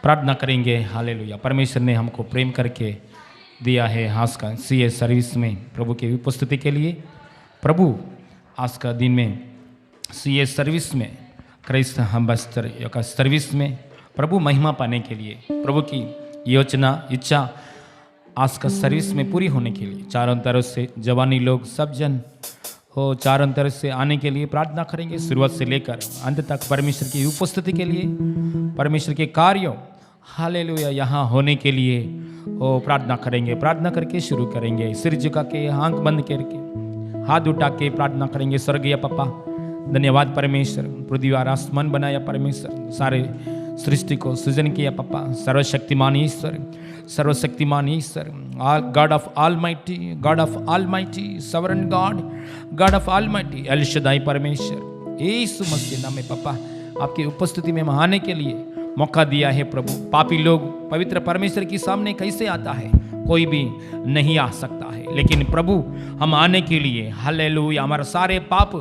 प्रार्थना करेंगे। हालेलुया। परमेश्वर ने हमको प्रेम करके दिया है आज का सीए सर्विस में प्रभु की उपस्थिति के लिए। प्रभु आज का दिन में सीए सर्विस में क्राइस्ट एम्बेसडर యొక్క सर्विस में प्रभु महिमा पाने के लिए, प्रभु की योजना इच्छा आज का सर्विस में पूरी होने के लिए चारों तरफ से जवानी लोग सब जन हो चारों तरफ से आने के लिए प्रार्थना करेंगे। शुरुआत से लेकर अंत तक परमेश्वर की उपस्थिति के लिए, परमेश्वर के कार्यों हालेलुया यहाँ होने के लिए वो प्रार्थना करेंगे। प्रार्थना करके शुरू करेंगे। सिर झुका के आंख बंद करके हाथ उठा के प्रार्थना करेंगे। स्वर्गीय पापा धन्यवाद परमेश्वर, पृथ्वी और आसमान बनाया परमेश्वर, सारे सृष्टि को सृजन किया पापा। सर्वशक्तिमान ईश्वर, सर्वशक्तिमान ईश्वर, God of almighty, God of almighty, sovereign God, God of almighty, El Shaddai परमेश्वर यीशु मसीह नाम में पापा आपकी उपस्थिति में आने के लिए मौका दिया है प्रभु। पापी लोग पवित्र परमेश्वर के सामने कैसे आता है? कोई भी नहीं आ सकता है, लेकिन प्रभु हम आने के लिए हालेलुया हमारे सारे पाप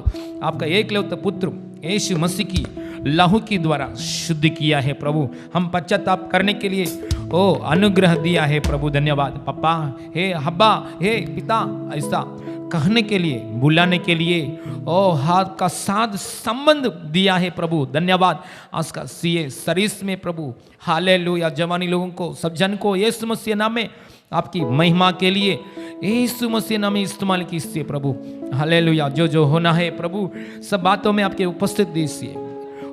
आपका एकलौता पुत्र यीशु मसीह की लहू के द्वारा शुद्ध किया है प्रभु। हम पश्चाताप करने के लिए ओ अनुग्रह दिया है प्रभु। धन्यवाद पापा, हे हब्बा, हे पिता, ऐसा कहने के लिए बुलाने के लिए ओ हाथ का साथ संबंध दिया है प्रभु। धन्यवाद आज का सीए सर्विस में प्रभु हालेलुया जवानी लोगों को सब जन को यीशु मसीह नाम में आपकी महिमा के लिए यीशु मसीह नाम में इस्तेमाल कीजिए प्रभु। हालेलुया जो जो होना है प्रभु सब बातों में आपके उपस्थित दीजिए,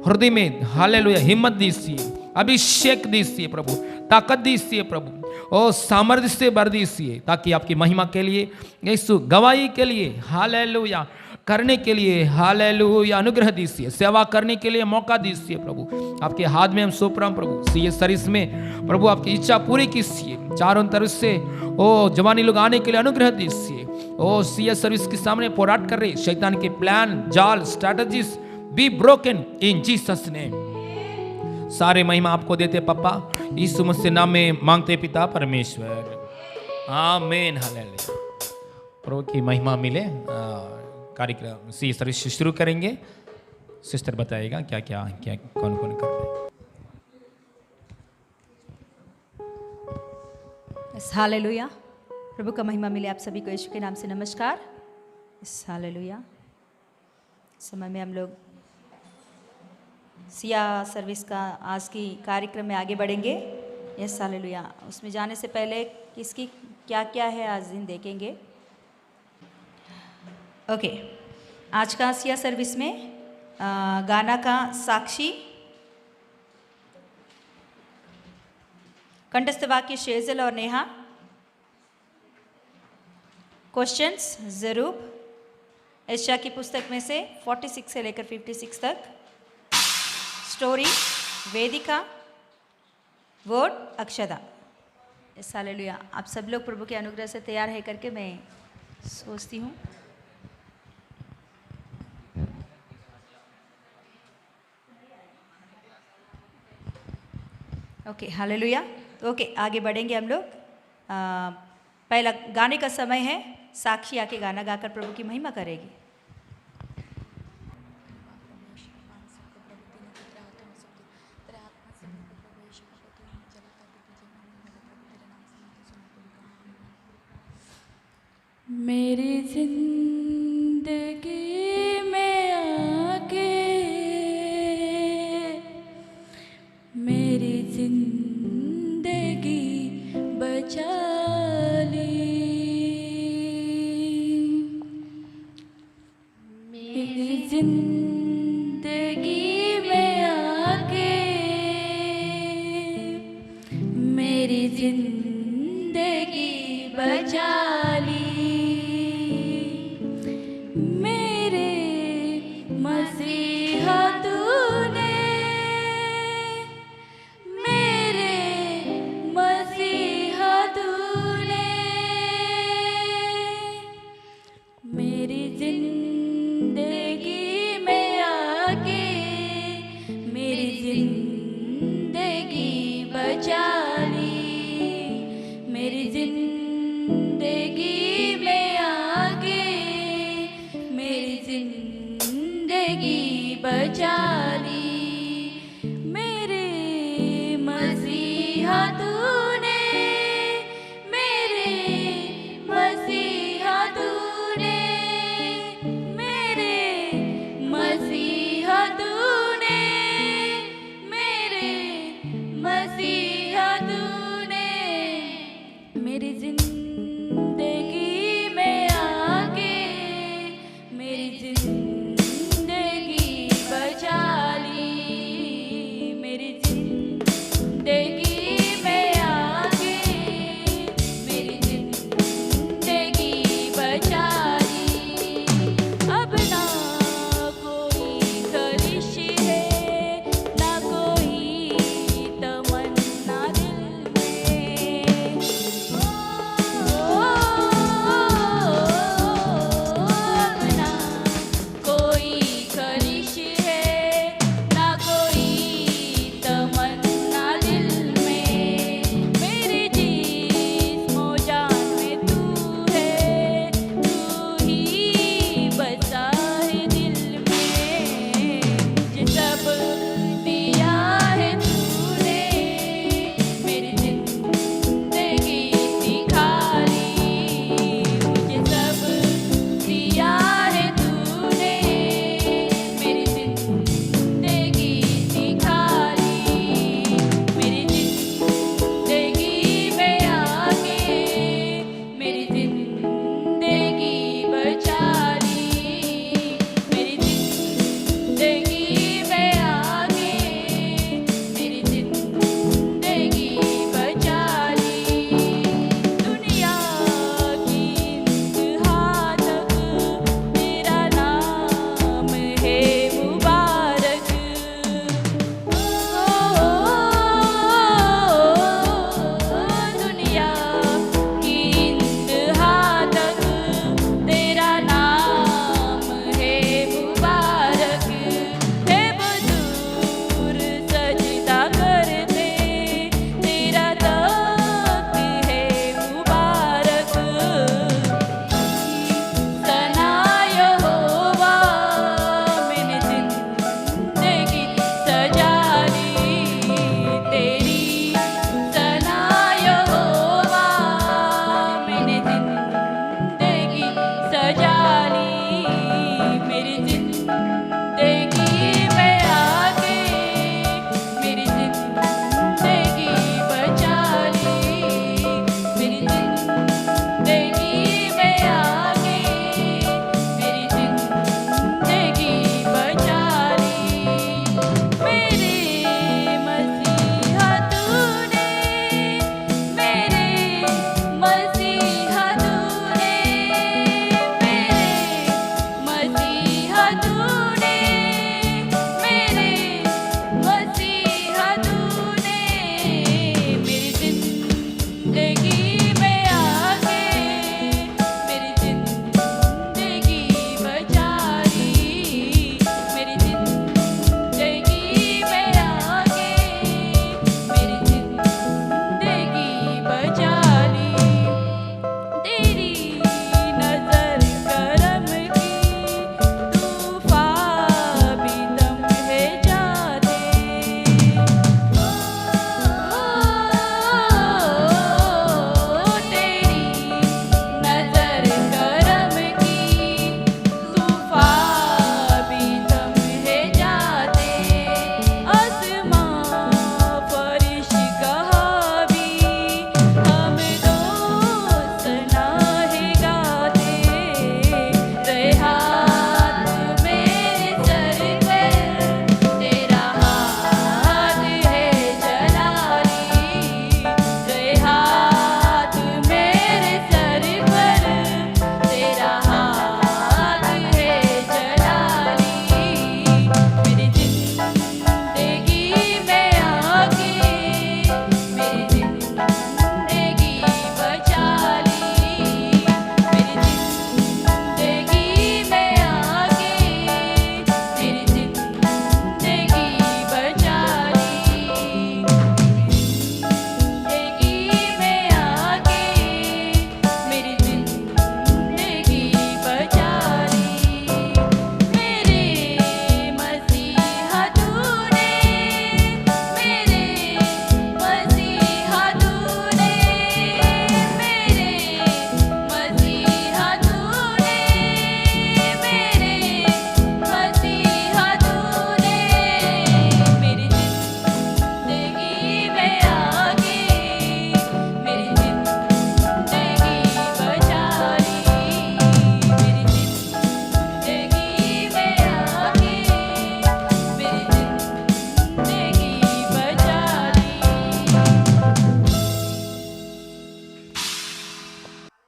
हृदय में हालेलुया हिम्मत दीजिए, अभिषेक दीजिए प्रभु, ताकत दीजिए प्रभु, ओ सामर्थ्य से भर दीजिए ताकि आपकी महिमा के लिए यीशु गवाही के लिए हालेलुया करने के लिए हालेलुया अनुग्रह दीजिए, सेवा करने के लिए मौका दीजिए प्रभु। आपके हाथ में हम सौंप रहे हैं प्रभु। सीए सर्विस में प्रभु आपकी इच्छा पूरी कीजिए। चारों तरफ से ओ जवानी लोग आने के लिए अनुग्रह दीजिए। ओ सीए सर्विस के सामने पोराट कर रहे शैतान के प्लान जाल strategies be broken in Jesus name. सारे महिमा आपको देते पापा, यीशु मसीह नाम में मांगते पिता परमेश्वर, आमीन हालेलुया। प्रभु की महिमा मिले। कार्यक्रम सी सर्विस शुरू करेंगे। सिस्टर बताएगा क्या क्या क्या कौन कौन कर रहे हैं। हालेलुया। प्रभु का महिमा मिले आप सभी को यीशु के नाम से नमस्कार। हालेलुया। समय में हम लोग सिया सर्विस का आज की कार्यक्रम में आगे बढ़ेंगे। Yes hallelujah. उसमें जाने से पहले किसकी क्या क्या है आज दिन देखेंगे। ओके आज का सिया सर्विस में गाना का साक्षी, कंठस्थ वाक्य शेजल और नेहा, क्वेश्चंस जरूब एशिया की पुस्तक में से 46 से लेकर 56 तक, स्टोरी वेदिका, वर्ड अक्षदा। हालेलुया। आप सब लोग प्रभु के अनुग्रह से तैयार है करके मैं सोचती हूँ। Okay hallelujah. ओके आगे बढ़ेंगे हम लोग। पहला गाने का समय है। साक्षी आके गाना गाकर प्रभु की महिमा करेगी। मेरी जिंदगी में आके मेरी जिंदगी बचा ली, मेरी जिंदगी में आके मेरी जिंदगी बचा ली। बचा ली मेरे मसीह। मसीहा तूने, मेरे मसीहा तूने, मेरे मसीहा तूने, मेरी जिंदगी में आके मेरी जिंदगी बचा ली, मेरी जिंदगी में आके मेरी जिंदगी बचा ली। अब ना कोई खलिश है, ना कोई तमन्ना दिल में, ओ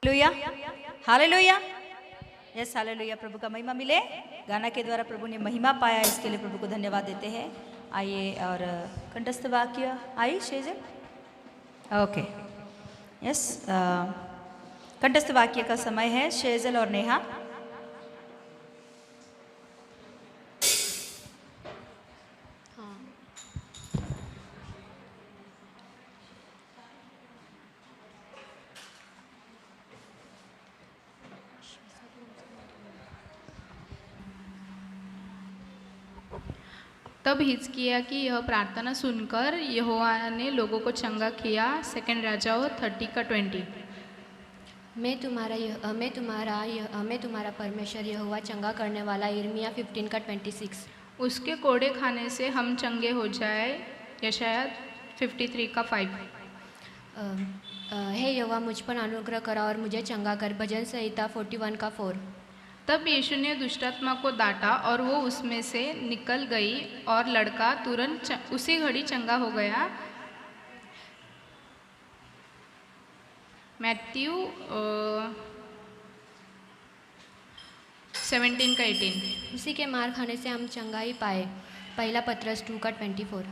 हालेलुया, हालेलुया, यस हालेलुया। प्रभु का महिमा मिले। गाना के द्वारा प्रभु ने महिमा पाया, इसके लिए प्रभु को धन्यवाद देते हैं। आइए और कंठस्थ वाक्य आई शेजल। ओके, यस, कंठस्थ वाक्य का समय है। शेजल और नेहा। तब हिजकिय्याह की यह प्रार्थना सुनकर यहोवा ने लोगों को चंगा किया। सेकंड राजाओं 30:20। मैं तुम्हारा परमेश्वर यहोवा चंगा करने वाला। यिर्मयाह 15:26। उसके कोड़े खाने से हम चंगे हो जाए। यशायाह 53:5। हे यहोवा मुझ पर अनुग्रह करा और मुझे चंगा कर। भजन संहिता 41:4। तब यीशु ने दुष्टात्मा को डांटा और वो उसमें से निकल गई और लड़का तुरंत उसी घड़ी चंगा हो गया। मैथ्यू 17:18। उसी के मार खाने से हम चंगाई पाए। पहला पत्रस 2:24।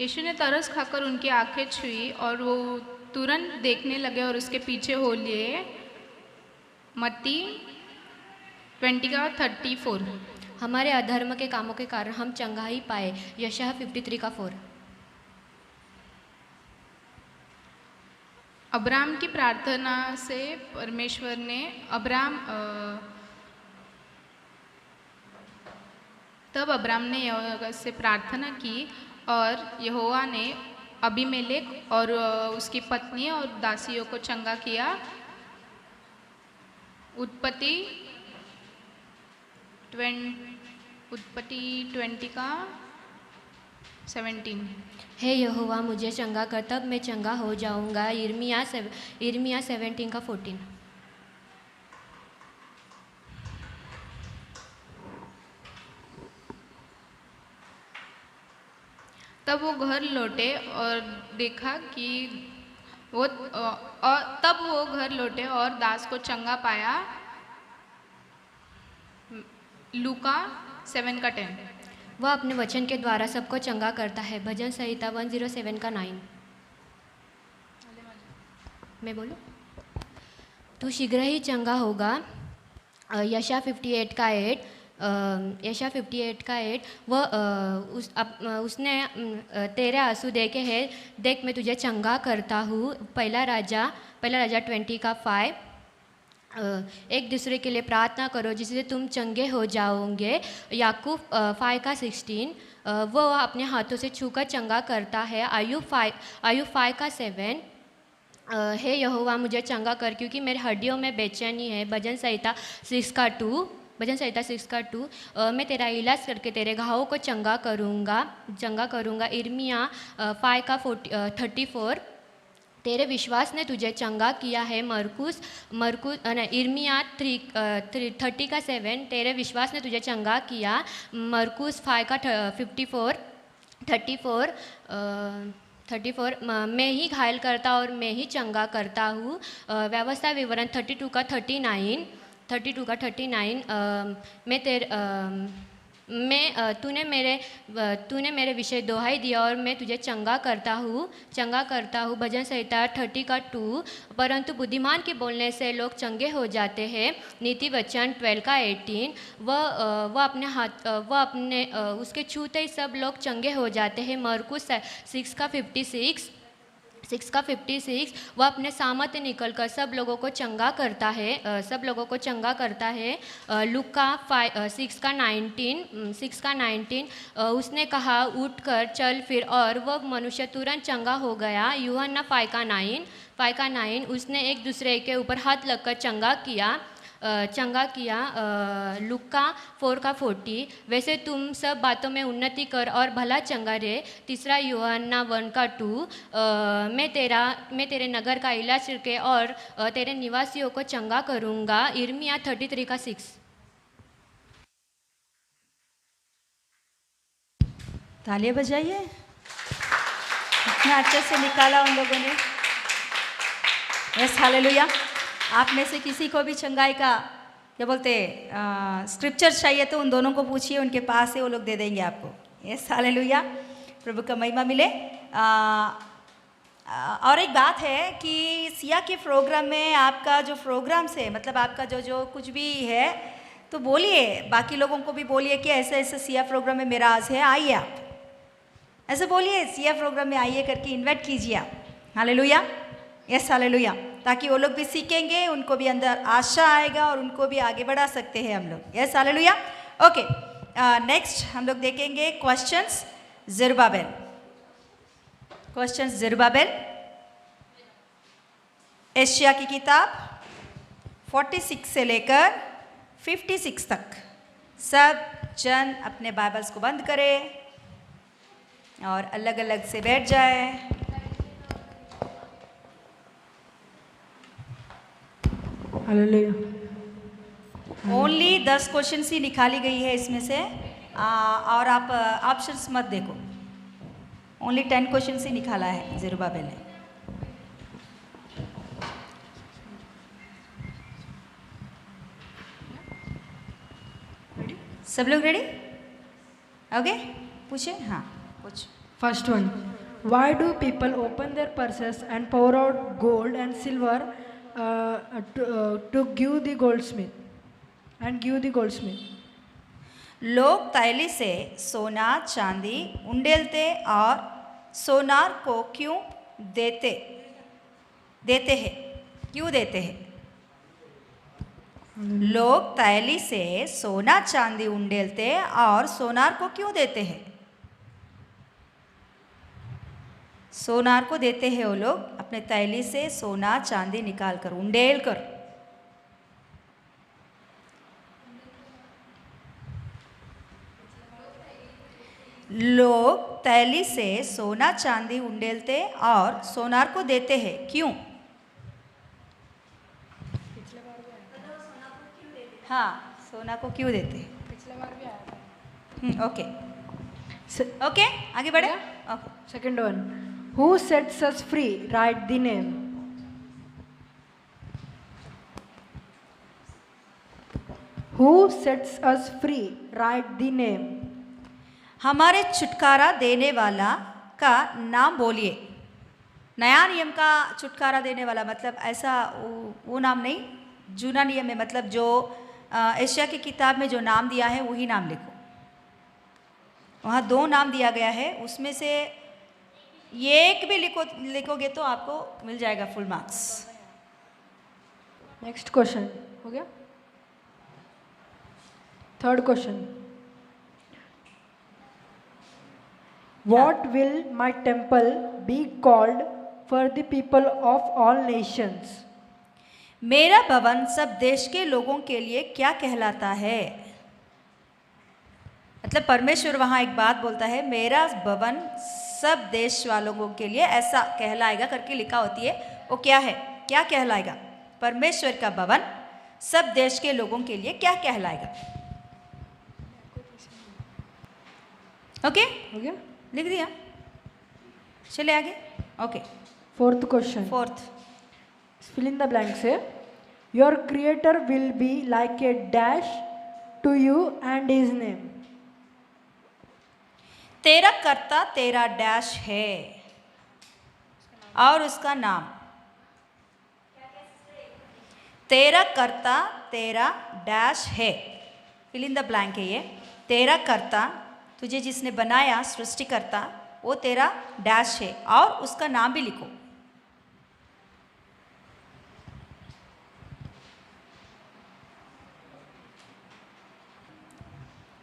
यीशु ने तरस खाकर उनकी आंखें छुई और वो तुरंत देखने लगे और उसके पीछे हो लिए। मत्ती 20:34। हमारे अधर्म के कामों के कारण हम चंगाई पाए। यशायाह 53:4। अब्राम की प्रार्थना से परमेश्वर ने तब अब्राम ने यहोवा से प्रार्थना की और यहोवा ने अबीमेलेक और उसकी पत्नी और दासियों को चंगा किया। उत्पत्ति 20:17। हे यहोवा मुझे चंगा कर, तब मैं चंगा हो जाऊंगा। यिर्मयाह 17:14। तब वो घर लौटे और देखा कि तब वो घर लौटे और दास को चंगा पाया। लूका 7:10। वह अपने वचन के द्वारा सबको चंगा करता है। भजन संहिता 107:9। मैं बोलूँ? तू शीघ्र ही चंगा होगा। यशायाह 58:8। यशायाह 58:8। वह उसने तेरे आंसू देखे हैं, देख मैं तुझे चंगा करता हूँ। पहला राजा 20:5। एक दूसरे के लिए प्रार्थना करो जिससे तुम चंगे हो जाओगे। याकूब 5:16। वो अपने हाथों से छूकर चंगा करता है। आयुब 5:7। हे यहोवा मुझे चंगा कर क्योंकि मेरे हड्डियों में बेचैनी है। भजन संहिता 6:2। मैं तेरा इलाज करके तेरे घावों को चंगा करूँगा। यिर्मयाह 5:34। तेरे विश्वास ने तुझे चंगा किया है। यिर्मयाह 30:7। तेरे विश्वास ने तुझे चंगा किया। मरकुस 5:34। मैं ही घायल करता और मैं ही चंगा करता हूँ। व्यवस्था विवरण 32:39। तूने मेरे विषय दोहाई दिया और मैं तुझे चंगा करता हूँ। भजन संहिता 30:2। परंतु बुद्धिमान के बोलने से लोग चंगे हो जाते हैं। नीति वचन 12:18। उसके छूते ही सब लोग चंगे हो जाते हैं। मरकुस 6:56। वह अपने सामर्थ्य निकलकर सब लोगों को चंगा करता है। लूका 6:19। उसने कहा उठकर चल फिर, और वह मनुष्य तुरंत चंगा हो गया। यूहन्ना 5:9। उसने एक दूसरे के ऊपर हाथ लगकर चंगा किया। लूका 4:40। वैसे तुम सब बातों में उन्नति कर और भला चंगा रहे। तीसरा यूहन्ना 1:2। मैं तेरे नगर का इलाज करके और तेरे निवासियों को चंगा करूँगा। यिर्मयाह 33:6। तालियां बजाइए। इतना अच्छे से निकाला उन लोगों ने। Yes hallelujah. आप में से किसी को भी चंगाई का क्या बोलते स्क्रिप्चर चाहिए तो उन दोनों को पूछिए, उनके पास है, वो लोग दे देंगे आपको। यस हालेलुया, प्रभु का महिमा मिले। और एक बात है कि सिया के प्रोग्राम में आपका जो प्रोग्राम्स है, मतलब आपका जो जो कुछ भी है तो बोलिए, बाकी लोगों को भी बोलिए कि ऐसे ऐसे सिया प्रोग्राम में मेरा आज है, आइए आप ऐसे बोलिए, सिया प्रोग्राम में आइए करके इनवाइट कीजिए आप। हालेलुया, यस हालेलुया, ताकि वो लोग भी सीखेंगे, उनको भी अंदर आशा आएगा और उनको भी आगे बढ़ा सकते हैं हम लोग। Yes hallelujah. ओके, नेक्स्ट हम लोग देखेंगे क्वेश्चंस ज़रुब्बाबेल। क्वेश्चंस ज़रुब्बाबेल, एशिया की किताब 46 से लेकर 56 तक। सब जन अपने बाइबल्स को बंद करें और अलग अलग से बैठ जाए। हालेलुया। ओनली 10 क्वेश्चंस ही निकाली गई है इसमें से, और आप ऑप्शंस मत देखो। ओनली 10 क्वेश्चंस ही निकाला है ज़रुब्बाबेल ने। सब लोग रेडी? ओके, पूछे। हाँ पूछ। First one. Why do people open their purses and pour out gold and silver to give the goldsmith? And give the goldsmith. लोग तैली से सोना चांदी उंडेलते और सोनार को क्यों देते हैं? क्यों देते हैं? लोग तैली से सोना चांदी उंडेलते और सोनार को क्यों देते हैं? सोनार को देते हैं वो लोग अपने तैली से सोना चांदी निकाल कर, उंडेल कर। लोग तैली से सोना चांदी उंडेलते और सोनार को देते हैं, क्यों? हाँ, सोना को क्यों देते हैं? ओके ओके, आगे बढ़े। Okay, Second one. Who sets us free? Write the name. Who sets us free? Write the name. हमारे छुटकारा देने वाला का नाम बोलिए। नया नियम का छुटकारा देने वाला मतलब ऐसा वो नाम नहीं, जूना नियम है, मतलब जो एशिया की किताब में जो नाम दिया है वही नाम लिखो। वहाँ 2 नाम दिया गया है, उसमें से एक भी लिखोगे तो आपको मिल जाएगा फुल मार्क्स। Next question. हो गया? Third question. What will my temple be called for the people of all nations? मेरा भवन सब देश के लोगों के लिए क्या कहलाता है? मतलब परमेश्वर वहाँ एक बात बोलता है, मेरा भवन सब देश वालों के लिए ऐसा कहलाएगा करके लिखा होती है, वो क्या है? क्या कहलाएगा? परमेश्वर का भवन सब देश के लोगों के लिए क्या कहलाएगा? ओके, हो गया? लिख दिया, चले आगे। Okay, Fourth question. Fourth, Fill in the blanks here. Your creator will be like a dash to you and his name. तेरा कर्ता तेरा डैश है और उसका नाम। तेरा कर्ता तेरा डैश है, फिल इन द ब्लैंक है ये। तेरा कर्ता, तुझे जिसने बनाया, सृष्टिकर्ता, वो तेरा डैश है और उसका नाम भी लिखो।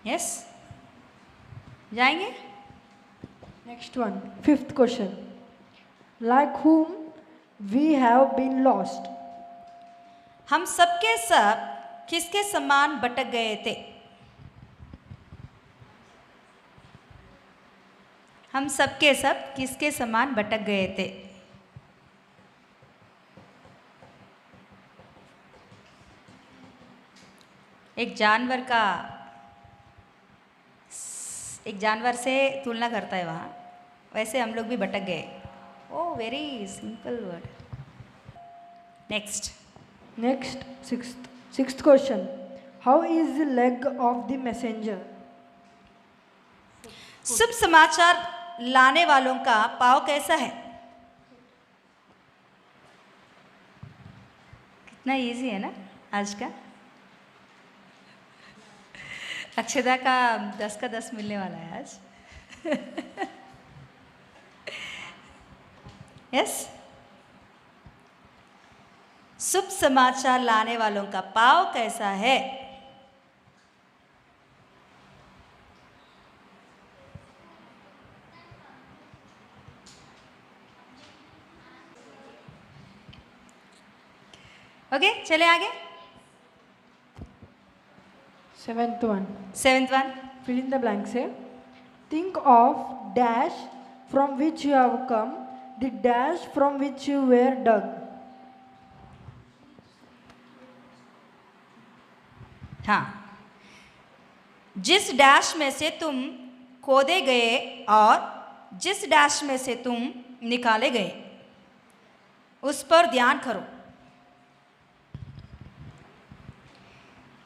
यस, जाएंगे। Next one. Fifth question. Like whom we have been lost. हम सबके सब किसके समान भटक गए थे? हम सबके सब किसके समान भटक गए थे? एक जानवर से तुलना करता है वहाँ, वैसे हम लोग भी भटक गए। Oh, very simple word. Next. Next, sixth question. How is the leg of the messenger? शुभ समाचार लाने वालों का पाँव कैसा है? कितना इजी है ना आज का। अक्षदा का 10 का 10 मिलने वाला है आज। यस, शुभ समाचार लाने वालों का पाँव कैसा है? ओके, चले आगे। Seventh one. 7th one। Fill in the blanks here. Think of dash from which you have come, the dash from which you were dug. हाँ, जिस डैश में से तुम खोदे गए और जिस डैश में से तुम निकाले गए, उस पर ध्यान करो।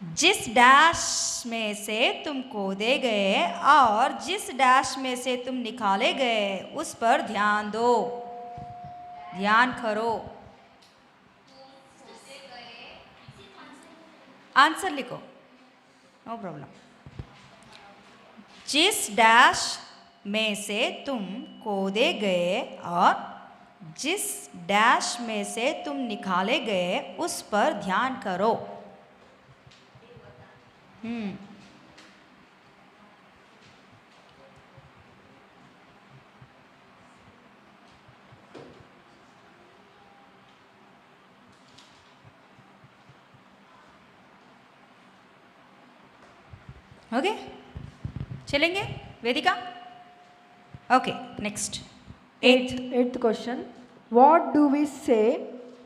जिस डैश में से तुम खोदे गए और जिस डैश में से तुम निकाले गए, उस पर ध्यान दो, ध्यान करो। आंसर लिखो, नो प्रॉब्लम। जिस डैश में से तुम खोदे गए और जिस डैश में से तुम निकाले गए, उस पर ध्यान करो। ओके, चलेंगे Vedika. Okay, next. Eighth question. What do we say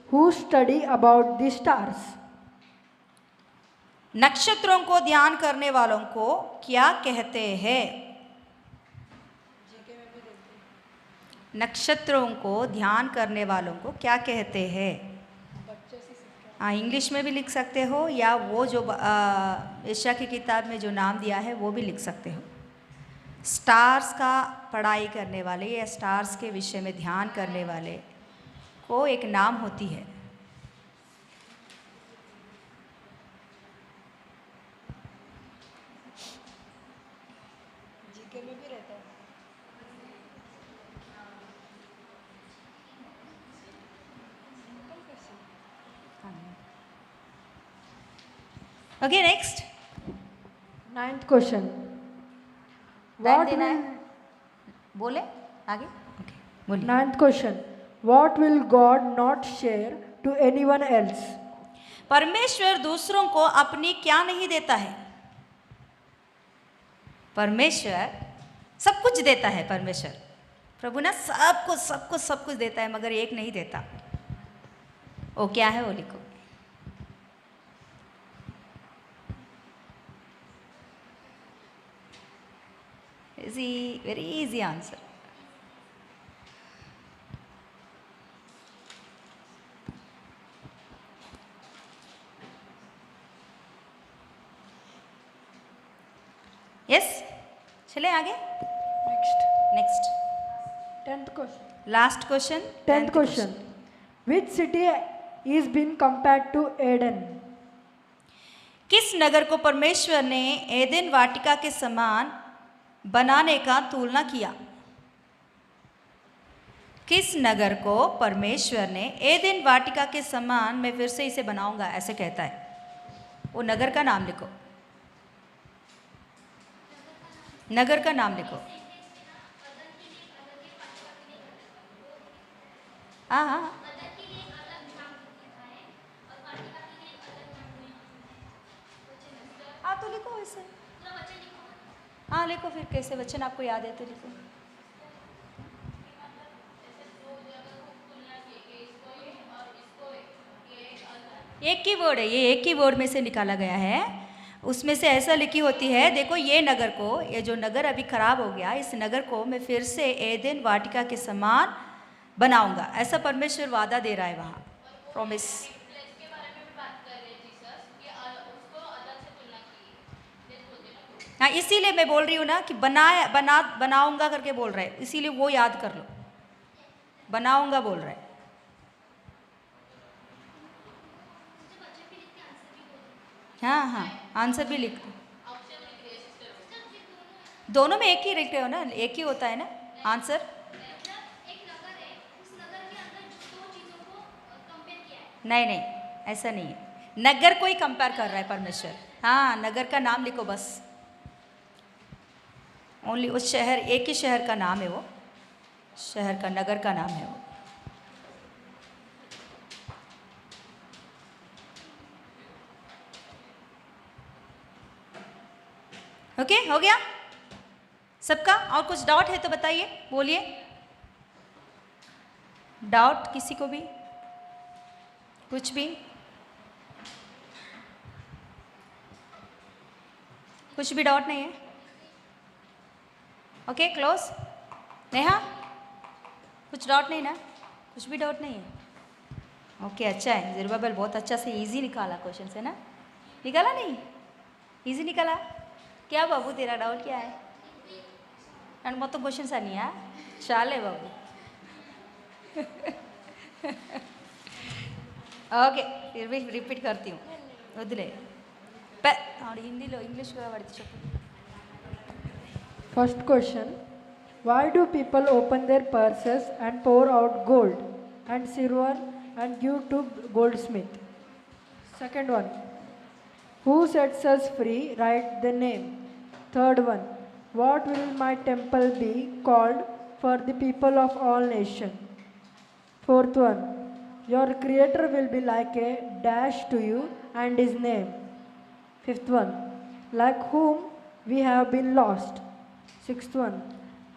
who study about the stars? नक्षत्रों को ध्यान करने वालों को क्या कहते हैं? नक्षत्रों को ध्यान करने वालों को क्या कहते हैं? हाँ, इंग्लिश में भी लिख सकते हो या वो जो एशिया की किताब में जो नाम दिया है वो भी लिख सकते हो। स्टार्स का पढ़ाई करने वाले या स्टार्स के विषय में ध्यान करने वाले को एक नाम होती है। जीके में भी रहता है। Okay, next. Ninth question. Time What देना will, है, बोले आगे। ओके, बोलिए। ninth question. What will God not share to anyone else? परमेश्वर दूसरों को अपनी क्या नहीं देता है? परमेश्वर सब कुछ देता है। परमेश्वर प्रभु ना सब कुछ देता है, मगर एक नहीं देता। वो क्या है, वो लिखो। Easy, very easy answer. Yes, चले आगे। Next 10th question. Last question. 10th question. Which city is being compared to Eden? किस नगर को परमेश्वर ने एदेन वाटिका के समान बनाने का तुलना किया? किस नगर को परमेश्वर ने एदेन वाटिका के समान, मैं फिर से इसे बनाऊंगा ऐसे कहता है। वो नगर का नाम लिखो, नगर का नाम लिखो। हाँ हाँ हाँ, तो लिखो इसे। हाँ लिखो, फिर कैसे वचन आपको याद है तो लिखो। एक ही वर्ड है ये, एक ही वर्ड में से निकाला गया है। उसमें से ऐसा लिखी होती है, देखो ये नगर को, ये जो नगर अभी खराब हो गया, इस नगर को मैं फिर से एदेन वाटिका के समान बनाऊंगा, ऐसा परमेश्वर वादा दे रहा है वहाँ। प्रॉमिस। हाँ, इसीलिए मैं बोल रही हूँ ना कि बनाऊंगा करके बोल रहा है, इसीलिए वो याद कर लो, बनाऊंगा बोल रहा है। हाँ हाँ, आंसर भी लिख दो। दोनों में एक ही लिख रहे हो ना, एक ही होता है ना आंसर। नहीं नहीं, ऐसा नहीं है, नगर को ही कंपेयर कर रहा है परमेश्वर। हाँ, नगर का नाम लिखो बस, ओनली उस शहर, एक ही शहर का नाम है वो, शहर का, नगर का नाम है वो। ओके, हो गया सबका? और कुछ डाउट है तो बताइए, बोलिए। डाउट किसी को भी, कुछ भी? कुछ भी डाउट नहीं है? Okay, close. नेहा, कुछ डाउट नहीं ना? कुछ भी डाउट नहीं है? ओके, अच्छा है। ज़रुब्बाबेल बहुत अच्छा से इजी निकाला क्वेश्चन है ना? निकाला नहीं? इजी निकाला? क्या बाबू तेरा डाउट क्या है? అండ్ మొత్తం క్వశ్చన్స్ అన్నీయా? చాలే బాబు. ఓకే, రిపీట్ करती हूँ, వదిలే. హిందీలో ఇంగ్లీష్లో పడితే చెప్పు. First question, why do people open their purses and pour out gold and silver and give to goldsmith? Second one, who sets us free? Write the name. Third one, what will my temple be called for the people of all nations? Fourth one, your creator will be like a dash to you and his name. Fifth one, like whom we have been lost. Sixth one,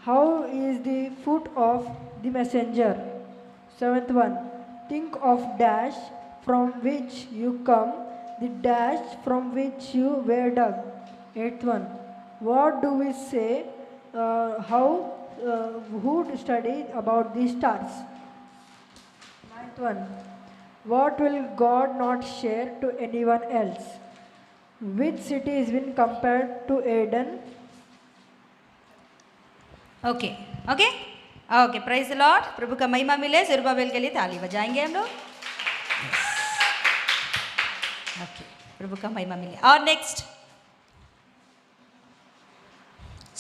how is the foot of the messenger? Seventh one, think of dash from which you come, the dash from which you were dug. Eighth one, what do we say? Who study about the stars? Ninth one, what will God not share to anyone else? Which city is been compared to Eden? Okay okay okay, praise the Lord. प्रभु का महिमा मिले। ज़रुब्बाबेल के लिए ताली बजाएंगे हम लोग। ओके, प्रभु का महिमा मिले। और next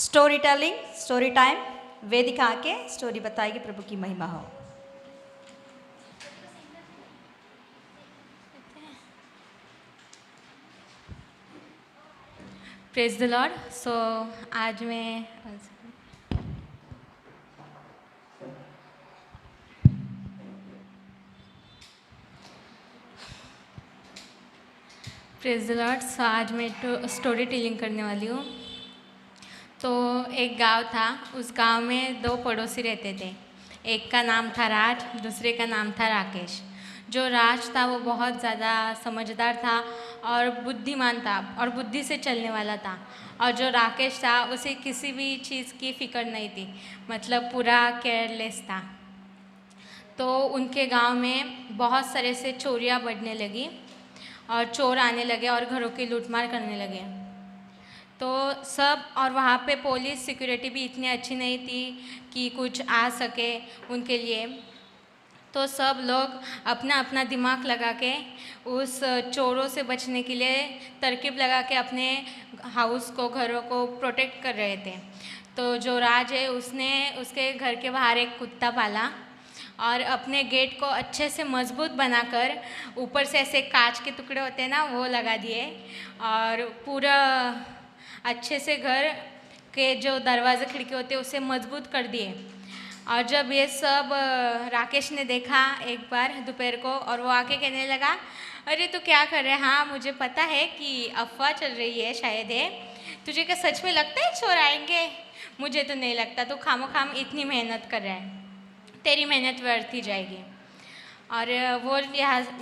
story telling, story time. Vedika आके स्टोरी बताएगी, प्रभु की महिमा हो। Praise the Lord. सो आज मैं प्रेज द लॉर्ड। सो आज मैं स्टोरी टेलिंग करने वाली हूँ। तो एक गांव था, उस गांव में दो पड़ोसी रहते थे। एक का नाम था राज, दूसरे का नाम था राकेश। जो राज था वो बहुत ज़्यादा समझदार था और बुद्धिमान था और बुद्धि से चलने वाला था। और जो राकेश था उसे किसी भी चीज़ की फ़िक्र नहीं थी, मतलब पूरा केयरलेस था। तो उनके गांव में बहुत सारे से चोरियां बढ़ने लगी और चोर आने लगे और घरों की लूटमार करने लगे। तो सब, और वहाँ पे पुलिस सिक्योरिटी भी इतनी अच्छी नहीं थी कि कुछ आ सके उनके लिए। तो सब लोग अपना अपना दिमाग लगा के उस चोरों से बचने के लिए तरकीब लगा के अपने हाउस को, घरों को प्रोटेक्ट कर रहे थे। तो जो राज है उसने उसके घर के बाहर एक कुत्ता पाला और अपने गेट को अच्छे से मजबूत बनाकर ऊपर से ऐसे कांच के टुकड़े होते हैं ना, वो लगा दिए और पूरा अच्छे से घर के जो दरवाजे खिड़की होते हैं उसे मजबूत कर दिए। और जब ये सब राकेश ने देखा एक बार दोपहर को, और वो आके कहने लगा, अरे तू क्या कर रहा है? हाँ मुझे पता है कि अफवाह चल रही है शायद है, तुझे क्या सच में लगता है चोर आएंगे? मुझे तो नहीं लगता, तू खामोखाम इतनी मेहनत कर रहा है, तेरी मेहनत व्यर्थ ही जाएगी। और वो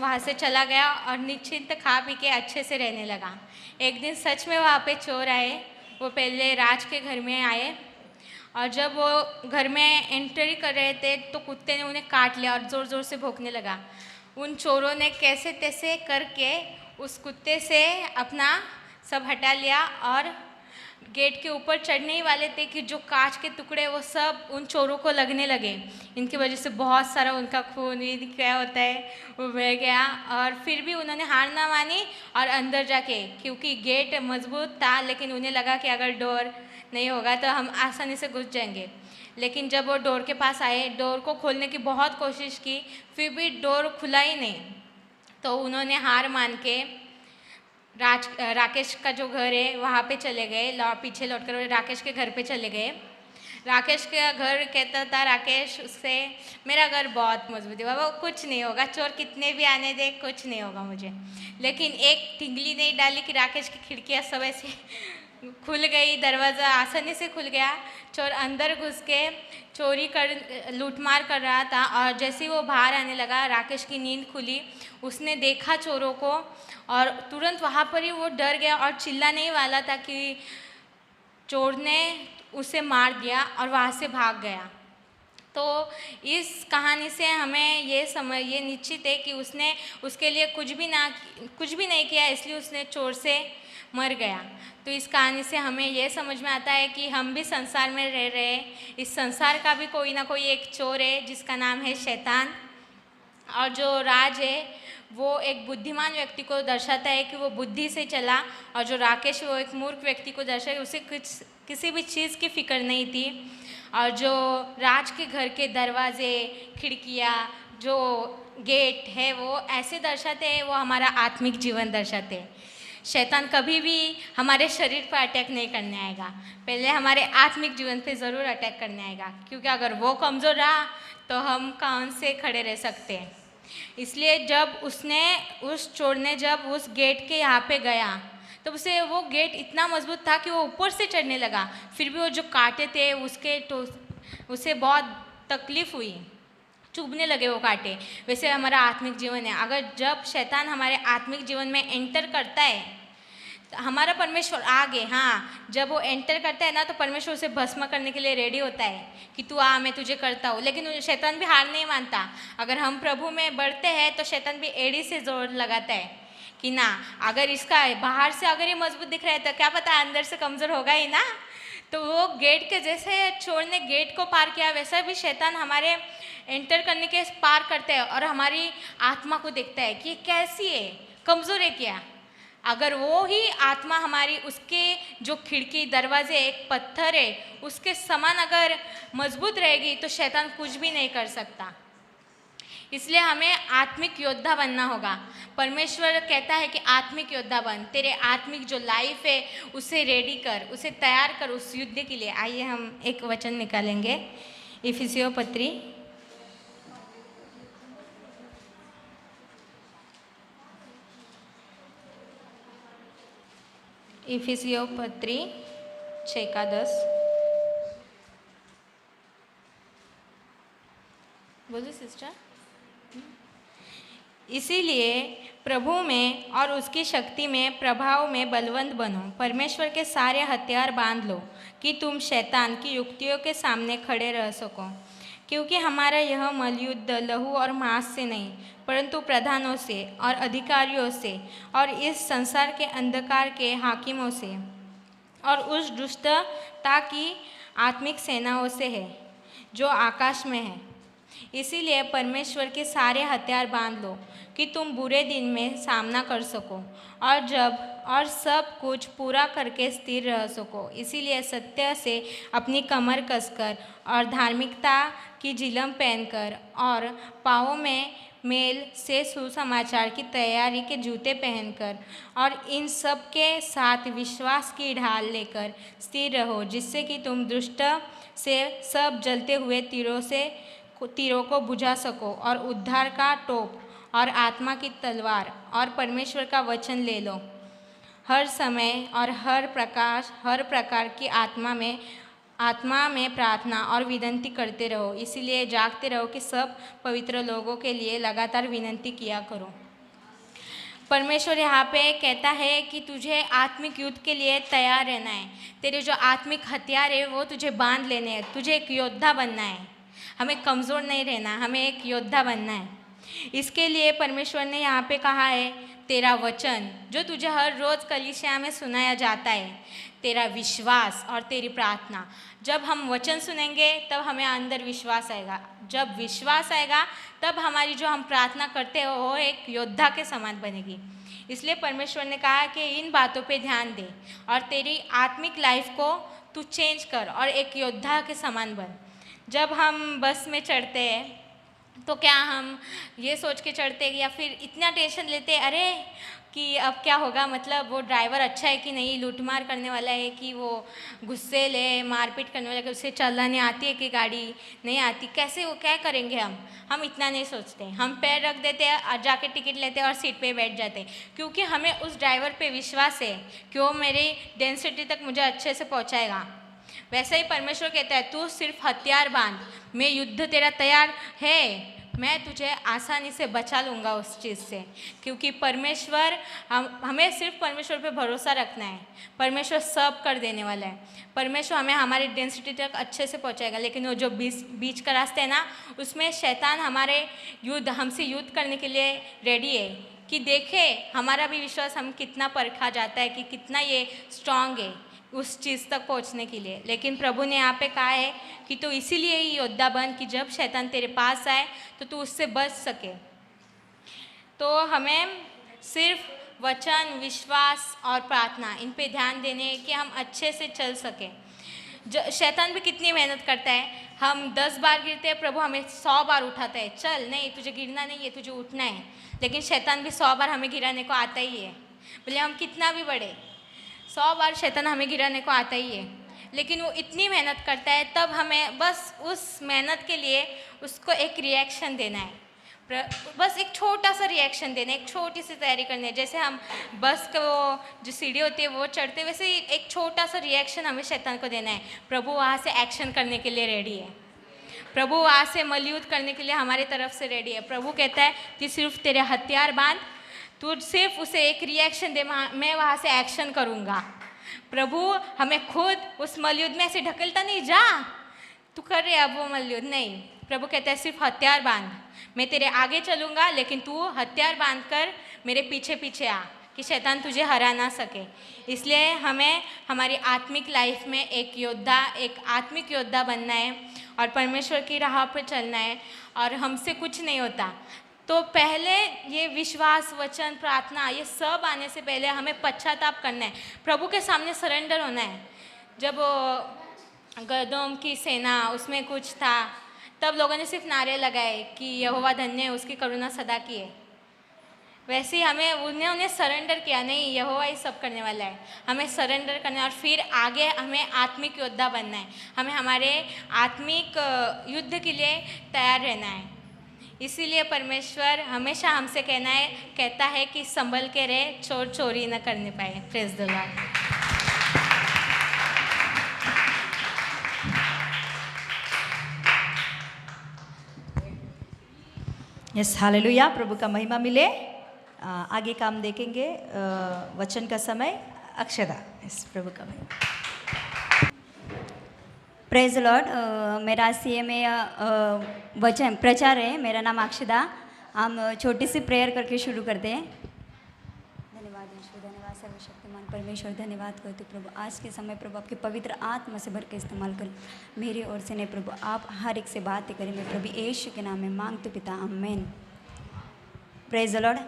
वहाँ से चला गया और निश्चिंत खा पी के अच्छे से रहने लगा। एक दिन सच में वहाँ पे चोर आए। वो पहले राज के घर में आए और जब वो घर में एंट्री कर रहे थे तो कुत्ते ने उन्हें काट लिया और ज़ोर ज़ोर से भौंकने लगा। उन चोरों ने कैसे तैसे करके उस कुत्ते से अपना सब हटा लिया और गेट के ऊपर चढ़ने ही वाले थे कि जो कांच के टुकड़े वो सब उन चोरों को लगने लगे। इनकी वजह से बहुत सारा उनका खून क्या होता है वो बह गया, और फिर भी उन्होंने हार ना मानी और अंदर जाके, क्योंकि गेट मजबूत था लेकिन उन्हें लगा कि अगर डोर नहीं होगा तो हम आसानी से घुस जाएंगे। लेकिन जब वो डोर के पास आए, डोर को खोलने की बहुत कोशिश की, फिर भी डोर खुला ही नहीं। तो उन्होंने हार मान के राकेश का जो घर है वहाँ पे चले गए, पीछे लौटकर राकेश के घर पे चले गए। राकेश का घर कहता था राकेश उससे, मेरा घर बहुत मजबूत है बाबा, कुछ नहीं होगा, चोर कितने भी आने दे कुछ नहीं होगा मुझे। लेकिन एक टिंगली नहीं डाली कि राकेश की खिड़कियाँ सब ऐसे खुल गई, दरवाज़ा आसानी से खुल गया। चोर अंदर घुस के लूटमार कर रहा था, और जैसे ही वो बाहर आने लगा राकेश की नींद खुली, उसने देखा चोरों को और तुरंत वहाँ पर ही वो डर गया और चिल्लाने ही वाला था कि चोर ने उसे मार दिया और वहाँ से भाग गया। तो इस कहानी से हमें ये निश्चित है कि उसने उसके लिए कुछ भी नहीं किया, इसलिए उसने चोर से मर गया। तो इस कहानी से हमें ये समझ में आता है कि हम भी संसार में रह रहे हैं, इस संसार का भी कोई ना कोई एक चोर है जिसका नाम है शैतान, और जो राज है वो एक बुद्धिमान व्यक्ति को दर्शाता है कि वो बुद्धि से चला, और जो राकेश वो एक मूर्ख व्यक्ति को दर्शाता है, उसे किसी भी चीज़ की फिक्र नहीं थी। और जो राज के घर के दरवाजे, खिड़कियाँ, जो गेट है वो ऐसे दर्शाते हैं, वो हमारा आत्मिक जीवन दर्शाते हैं। शैतान कभी भी हमारे शरीर पर अटैक नहीं करने आएगा, पहले हमारे आत्मिक जीवन पे ज़रूर अटैक करने आएगा, क्योंकि अगर वो कमज़ोर रहा तो हम कौन से खड़े रह सकते हैं। इसलिए जब उस चोर ने जब उस गेट के यहाँ पे गया तो उसे वो गेट इतना मजबूत था कि वो ऊपर से चढ़ने लगा, फिर भी वो जो कांटे थे उसे बहुत तकलीफ़ हुई, चुभने लगे वो कांटे। वैसे हमारा आत्मिक जीवन है, अगर जब शैतान हमारे आत्मिक जीवन में एंटर करता है, हमारा परमेश्वर आगे, हाँ, जब वो एंटर करता है ना तो परमेश्वर उसे भस्म करने के लिए रेडी होता है कि तू आ, मैं तुझे करता हूँ। लेकिन शैतान भी हार नहीं मानता। अगर हम प्रभु में बढ़ते हैं तो शैतान भी एड़ी से जोर लगाता है कि ना, अगर इसका बाहर से अगर ये मजबूत दिख रहा है तो क्या पता अंदर से कमज़ोर होगा ही ना। तो वो गेट के जैसे चोर ने गेट को पार किया, वैसा भी शैतान हमारे एंटर करने के पार करता है और हमारी आत्मा को देखता है कि ये कैसी है, कमज़ोर है क्या। अगर वो ही आत्मा हमारी, उसके जो खिड़की दरवाजे एक पत्थर है उसके समान अगर मजबूत रहेगी तो शैतान कुछ भी नहीं कर सकता। इसलिए हमें आत्मिक योद्धा बनना होगा। परमेश्वर कहता है कि आत्मिक योद्धा बन, तेरे आत्मिक जो लाइफ है उसे रेडी कर, उसे तैयार कर उस युद्ध के लिए। आइए हम एक वचन निकालेंगे, इफिसियों पत्री इफिसियों पत्री 6:10। बोलो सिस्टर। इसीलिए प्रभु में और उसकी शक्ति में, प्रभाव में बलवंत बनो, परमेश्वर के सारे हथियार बांध लो कि तुम शैतान की युक्तियों के सामने खड़े रह सको। क्योंकि हमारा यह मलयुद्ध लहू और मांस से नहीं, परंतु प्रधानों से और अधिकारियों से और इस संसार के अंधकार के हाकिमों से और उस दुष्टता की आत्मिक सेनाओं से है जो आकाश में है। इसीलिए परमेश्वर के सारे हथियार बांध लो कि तुम बुरे दिन में सामना कर सको और सब कुछ पूरा करके स्थिर रह सको। इसीलिए सत्य से अपनी कमर कसकर और धार्मिकता की झिलम पहनकर और पाँवों में मेल से सुसमाचार की तैयारी के जूते पहनकर और इन सब के साथ विश्वास की ढाल लेकर स्थिर रहो, जिससे कि तुम दुष्ट से सब जलते हुए तीरों को बुझा सको और उद्धार का टोप और आत्मा की तलवार और परमेश्वर का वचन ले लो। हर समय और हर प्रकार की आत्मा में प्रार्थना और विनती करते रहो। इसीलिए जागते रहो कि सब पवित्र लोगों के लिए लगातार विनती किया करो। परमेश्वर यहाँ पे कहता है कि तुझे आत्मिक युद्ध के लिए तैयार रहना है। तेरे जो आत्मिक हथियार है वो तुझे बांध लेने हैं। तुझे एक योद्धा बनना है। हमें कमज़ोर नहीं रहना, हमें एक योद्धा बनना है। इसके लिए परमेश्वर ने यहाँ पे कहा है, तेरा वचन जो तुझे हर रोज़ कलीसिया में सुनाया जाता है, तेरा विश्वास और तेरी प्रार्थना। जब हम वचन सुनेंगे तब हमें अंदर विश्वास आएगा, जब विश्वास आएगा तब हमारी जो हम प्रार्थना करते हैं वो एक योद्धा के समान बनेगी। इसलिए परमेश्वर ने कहा कि इन बातों पे ध्यान दे और तेरी आत्मिक लाइफ को तू चेंज कर और एक योद्धा के समान बन। जब हम बस में चढ़ते हैं तो क्या हम ये सोच के चढ़ते हैं या फिर इतना टेंशन लेते हैं, अरे कि अब क्या होगा, मतलब वो ड्राइवर अच्छा है कि नहीं, लूटमार करने वाला है कि वो गुस्से ले मारपीट करने वाला है, उसे चलाने आती है कि गाड़ी नहीं आती, कैसे वो क्या करेंगे। हम इतना नहीं सोचते, हम पैर रख देते हैं और जाके टिकट लेते हैं और सीट पे बैठ जाते हैं, क्योंकि हमें उस ड्राइवर पे विश्वास है कि वो मेरी डेंसिटी तक मुझे अच्छे से पहुँचाएगा। वैसे ही परमेश्वर कहता है, तू सिर्फ हथियार बांध, मैं युद्ध तेरा तैयार है, मैं तुझे आसानी से बचा लूँगा उस चीज़ से। क्योंकि परमेश्वर हमें सिर्फ परमेश्वर पे भरोसा रखना है, परमेश्वर सब कर देने वाला है। परमेश्वर हमें हमारी डेंसिटी तक अच्छे से पहुँचाएगा, लेकिन वो जो बीच का रास्ता है ना, उसमें शैतान हमसे युद्ध करने के लिए रेडी है कि देखे हमारा भी विश्वास हम कितना परखा जाता है कि कितना ये स्ट्रांग है उस चीज़ तक पहुंचने के लिए। लेकिन प्रभु ने यहाँ पे कहा है कि तू इसीलिए ही योद्धा बन कि जब शैतान तेरे पास आए तो तू उससे बच सके। तो हमें सिर्फ वचन, विश्वास और प्रार्थना, इन पे ध्यान देने कि हम अच्छे से चल सकें। शैतान भी कितनी मेहनत करता है, हम 10 बार गिरते हैं, प्रभु हमें 100 बार उठाता है, चल नहीं तुझे गिरना नहीं है, तुझे उठना है। लेकिन शैतान भी 100 बार हमें गिराने को आता ही है, बोले हम कितना भी बड़े, 100 बार शैतान हमें गिराने को आता ही है। लेकिन वो इतनी मेहनत करता है, तब हमें बस उस मेहनत के लिए उसको एक रिएक्शन देना है, बस एक छोटा सा रिएक्शन देना है, एक छोटी सी तैयारी करनी है। जैसे हम बस को जो सीढ़ी होती है वो चढ़ते, वैसे ही एक छोटा सा रिएक्शन हमें शैतान को देना है। प्रभु वहाँ से एक्शन करने के लिए रेडी है, प्रभु वहाँ से मलयुद्ध करने के लिए हमारी तरफ से रेडी है। प्रभु कहता है कि सिर्फ तेरे हथियार बांध, तू सिर्फ उसे एक रिएक्शन दे, मैं वहाँ से एक्शन करूँगा। प्रभु हमें खुद उस मलयुद्ध में ऐसे ढकलता नहीं, जा तू कर रहे अब वो मलयुद्ध नहीं। प्रभु कहता है सिर्फ हथियार बांध, मैं तेरे आगे चलूँगा, लेकिन तू हथियार बांध कर मेरे पीछे पीछे आ कि शैतान तुझे हरा ना सके। इसलिए हमें हमारी आत्मिक लाइफ में एक योद्धा, एक आत्मिक योद्धा बनना है और परमेश्वर की राह पर चलना है, और हमसे कुछ नहीं होता। तो पहले ये विश्वास, वचन, प्रार्थना, ये सब आने से पहले हमें पश्चाताप करना है, प्रभु के सामने सरेंडर होना है। जब गदोम की सेना उसमें कुछ था, तब लोगों ने सिर्फ नारे लगाए कि यहोवा धन्य है, उसकी करुणा सदा की है। वैसे ही हमें उन्हें सरेंडर किया, नहीं यहोवा ही सब करने वाला है, हमें सरेंडर करना है और फिर आगे हमें आत्मिक योद्धा बनना है, हमें हमारे आत्मिक युद्ध के लिए तैयार रहना है। इसीलिए परमेश्वर हमेशा हमसे कहता है कि संभल के रहे, चोर चोरी न करने पाए। Praise the Lord. Yes, hallelujah, प्रभु का महिमा मिले। आगे काम देखेंगे, वचन का समय, अक्षदा। यस, प्रभु का महिमा। Praise Lord. मेरा CMA वचन प्रचार है। मेरा नाम अक्षदा। हम छोटी सी प्रेयर करके शुरू करते हैं। धन्यवाद यीशु, धन्यवाद सर्वशक्तिमान परमेश्वर, धन्यवाद करते प्रभु आज के समय प्रभु आपके पवित्र आत्मा से भर के इस्तेमाल कर मेरी ओर से नहीं प्रभु, आप हर एक से बातें करें। मैं प्रभु यीशु के नाम में मांगते पिता, आमीन। Praise Lord.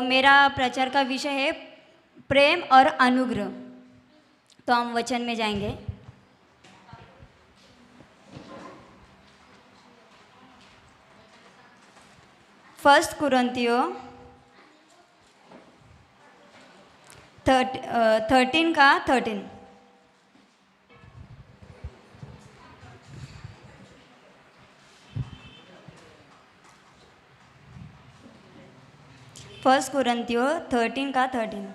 मेरा प्रचार का विषय है प्रेम और अनुग्रह। तो हम वचन में जाएंगे। फर्स्ट कुरिन्थियों 13 का 13। फर्स्ट कुरिन्थियों 13 का 13।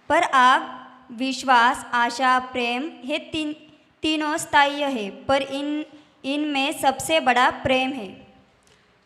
पर आप विश्वास, आशा, प्रेम ये तीनों स्थायी है, पर इनमें सबसे बड़ा प्रेम है।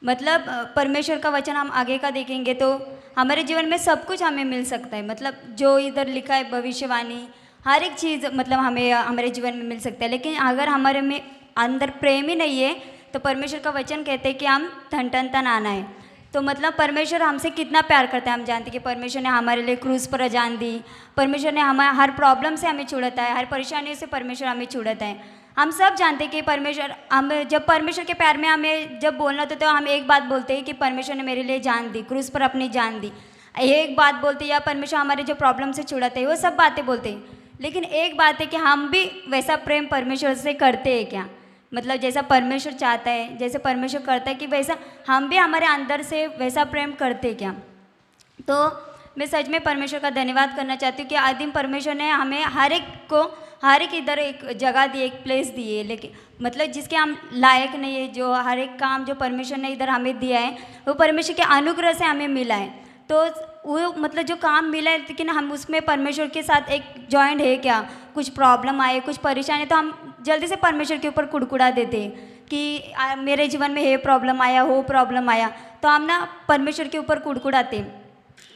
मतलब परमेश्वर का वचन हम आगे का देखेंगे तो हमारे जीवन में सब कुछ हमें मिल सकता है। मतलब जो इधर लिखा है भविष्यवाणी, हर एक चीज़ मतलब हमें हमारे जीवन में मिल सकता है। लेकिन अगर हमारे में अंदर प्रेम ही नहीं है तो परमेश्वर का वचन कहते हैं कि हम ठन आना है। तो मतलब परमेश्वर हमसे कितना प्यार करता है हम जानते हैं कि परमेश्वर ने हमारे लिए क्रूस पर जान दी। परमेश्वर ने हमारे हर प्रॉब्लम से हमें छुड़ाता है, हर परेशानी से परमेश्वर हमें छुड़ाता है। हम सब जानते हैं कि परमेश्वर, हम जब परमेश्वर के प्यार में हमें जब बोलना होता है तो हम एक बात बोलते हैं कि परमेश्वर ने मेरे लिए जान दी, क्रूस पर अपनी जान दी। एक बात बोलते हैं या परमेश्वर हमारे जो प्रॉब्लम से छुड़ाते हैं, वो सब बातें बोलते हैं। लेकिन एक बात है कि हम भी वैसा प्रेम परमेश्वर से करते हैं क्या? मतलब जैसा परमेश्वर चाहता है, जैसे परमेश्वर करता है कि वैसा हम भी हमारे अंदर से वैसा प्रेम करते क्या? तो मैं सच में परमेश्वर का धन्यवाद करना चाहती हूँ कि आदिम परमेश्वर ने हमें हर एक इधर एक जगह दी, एक प्लेस दी है, लेकिन मतलब जिसके हम लायक नहीं है, जो हर एक काम जो परमेश्वर ने इधर हमें दिया है वो परमेश्वर के अनुग्रह से हमें मिला है। तो वो मतलब जो काम मिला है, लेकिन हम उसमें परमेश्वर के साथ एक जॉइंट है क्या? कुछ प्रॉब्लम आए, कुछ परेशानी, तो हम जल्दी से परमेश्वर के ऊपर कुड़कुड़ा देते हैं कि मेरे जीवन में ये प्रॉब्लम आया, वो प्रॉब्लम आया, तो हम ना परमेश्वर के ऊपर कुड़कुड़ाते हैं।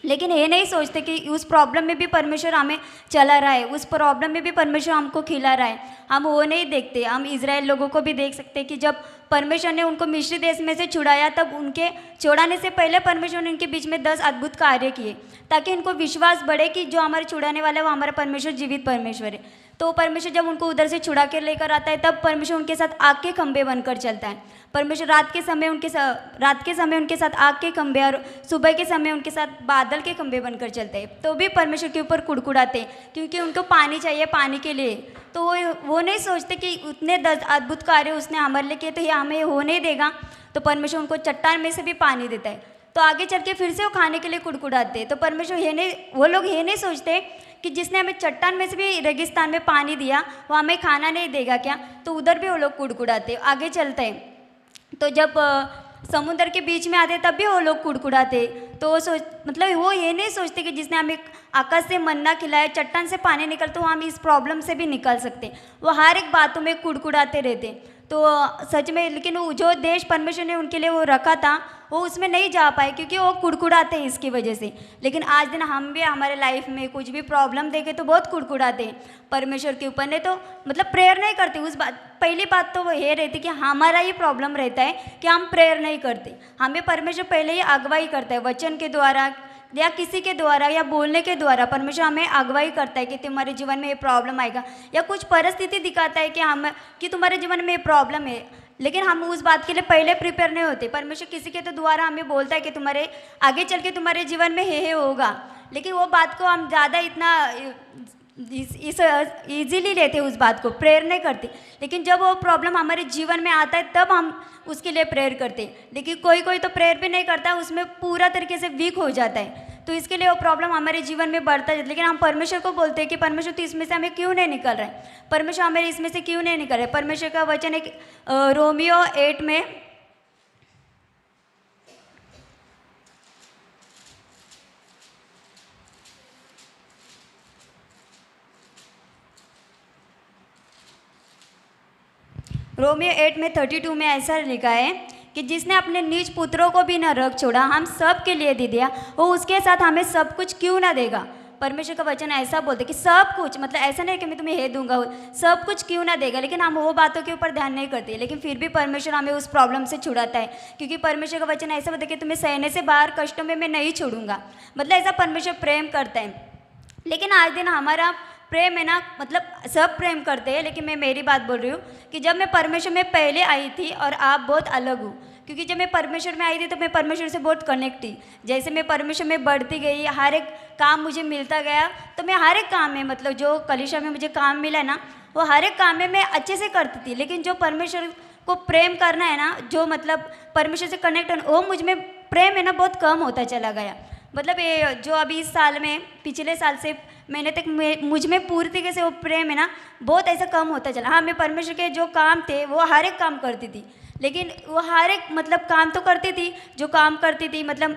लेकिन ये नहीं सोचते कि उस प्रॉब्लम में भी परमेश्वर हमें चला रहा है, उस प्रॉब्लम में भी परमेश्वर हमको खिला रहा है। हम वो नहीं देखते। हम इजराइल लोगों को भी देख सकते हैं कि जब परमेश्वर ने उनको मिस्र देश में से छुड़ाया, तब उनके छुड़ाने से पहले परमेश्वर ने उनके बीच में 10 अद्भुत कार्य किए ताकि इनको विश्वास बढ़े कि जो हमारे छुड़ाने वाला है वो हमारा परमेश्वर जीवित परमेश्वर है। तो परमेश्वर जब उनको उधर से छुड़ा के लेकर आता है, तब परमेश्वर उनके साथ आग के खंभे बनकर चलता है। परमेश्वर रात के समय उनके साथ आग के खंभे और सुबह के समय उनके साथ बादल के खंभे बनकर चलते हैं। तो भी परमेश्वर के ऊपर कुड़कुड़ाते हैं क्योंकि उनको पानी चाहिए, पानी के लिए। तो वो नहीं सोचते कि उतने 10 अद्भुत कार्य उसने हमारे लिए किए तो ये हमें हो नहीं देगा। तो परमेश्वर उनको चट्टान में से भी पानी देता है। तो आगे चल के फिर से वो खाने के लिए कुड़कुड़ाते हैं। तो परमेश्वर वो लोग ये नहीं सोचते कि जिसने हमें चट्टान में से भी रेगिस्तान में पानी दिया वो हमें खाना नहीं देगा क्या? तो उधर भी वो लोग कुड़कुड़ाते। आगे चलते हैं तो जब समुद्र के बीच में आते तब भी वो लोग कुड़कुड़ाते। तो वो ये नहीं सोचते कि जिसने हमें आकाश से मन्ना खिलाया, चट्टान से पानी निकल, तो हम इस प्रॉब्लम से भी निकल सकते। वो हर एक बातों में कुड़कुड़ाते रहते। तो सच में, लेकिन वो जो देश परमेश्वर ने उनके लिए वो रखा था वो उसमें नहीं जा पाए क्योंकि वो कुड़कुड़ाते हैं इसकी वजह से। लेकिन आज दिन हम भी हमारे लाइफ में कुछ भी प्रॉब्लम देखे तो बहुत कुड़कुड़ाते हैं परमेश्वर के ऊपर। नहीं तो मतलब प्रेयर नहीं करते। पहली बात तो वो ये रहती कि हमारा ये प्रॉब्लम रहता है कि हम प्रेयर नहीं करते। हमें परमेश्वर पहले ही अगुवाई करता है, वचन के द्वारा या किसी के द्वारा या बोलने के द्वारा परमेश्वर हमें अगुवाई करता है कि तुम्हारे जीवन में ये प्रॉब्लम आएगा, या कुछ परिस्थिति दिखाता है कि तुम्हारे जीवन में ये प्रॉब्लम है। लेकिन हम उस बात के लिए पहले प्रिपेयर नहीं होते। परमेश्वर किसी के तो द्वारा हमें बोलता है कि तुम्हारे आगे चल के तुम्हारे जीवन में ये होगा, लेकिन वो बात को हम ज़्यादा इतना ईजीली लेते हैं, उस बात को प्रेयर नहीं करते। लेकिन जब वो प्रॉब्लम हमारे जीवन में आता है तब हम उसके लिए प्रेयर करते हैं। लेकिन कोई तो प्रेयर भी नहीं करता, उसमें पूरा तरीके से वीक हो जाता है। तो इसके लिए वो प्रॉब्लम हमारे जीवन में बढ़ता है। लेकिन हम परमेश्वर को बोलते हैं कि परमेश्वर तो इसमें से हमें क्यों नहीं निकल रहा है, परमेश्वर हमें इसमें से क्यों नहीं निकल रहा है। परमेश्वर का वचन एक रोमियो 8 में रोमियो 8 में 32 में ऐसा लिखा है कि जिसने अपने निज पुत्रों को भी न रख छोड़ा, हम सब के लिए दे दिया, वो उसके साथ हमें सब कुछ क्यों ना देगा। परमेश्वर का वचन ऐसा बोलते कि सब कुछ, मतलब ऐसा नहीं कि मैं तुम्हें ये दूंगा, सब कुछ क्यों ना देगा। लेकिन हम वो बातों के ऊपर ध्यान नहीं करते। लेकिन फिर भी परमेश्वर हमें उस प्रॉब्लम से छुड़ाता है क्योंकि परमेश्वर का वचन ऐसा बोलता है कि तुम्हें सहने से बाहर कष्टों में मैं नहीं छोड़ूंगा। मतलब ऐसा परमेश्वर प्रेम करता है। लेकिन आज दिन हमारा प्रेम है ना, मतलब सब प्रेम करते हैं, लेकिन मैं मेरी बात बोल रही हूँ कि जब मैं परमेश्वर में पहले आई थी और आप बहुत अलग हो। क्योंकि जब मैं परमेश्वर में आई थी तो मैं परमेश्वर से बहुत कनेक्ट थी। जैसे मैं परमेश्वर में बढ़ती गई, हर एक काम मुझे मिलता गया, तो मैं हर एक काम में, मतलब जो कलीसिया में मुझे काम मिला ना, वो हर एक काम में मैं अच्छे से करती थी। लेकिन जो परमेश्वर को प्रेम करना है ना, जो मतलब परमेश्वर से कनेक्ट होना, वो मुझ में प्रेम है ना बहुत कम होता चला गया। मतलब ये जो अभी इस साल में, पिछले साल से महीने तक मुझ में पूरी तरीके से वो प्रेम है ना बहुत ऐसा कम होता चला। हाँ, मैं परमेश्वर के जो काम थे वो हर एक काम करती थी, लेकिन वो हर एक मतलब काम तो करती थी, जो काम करती थी मतलब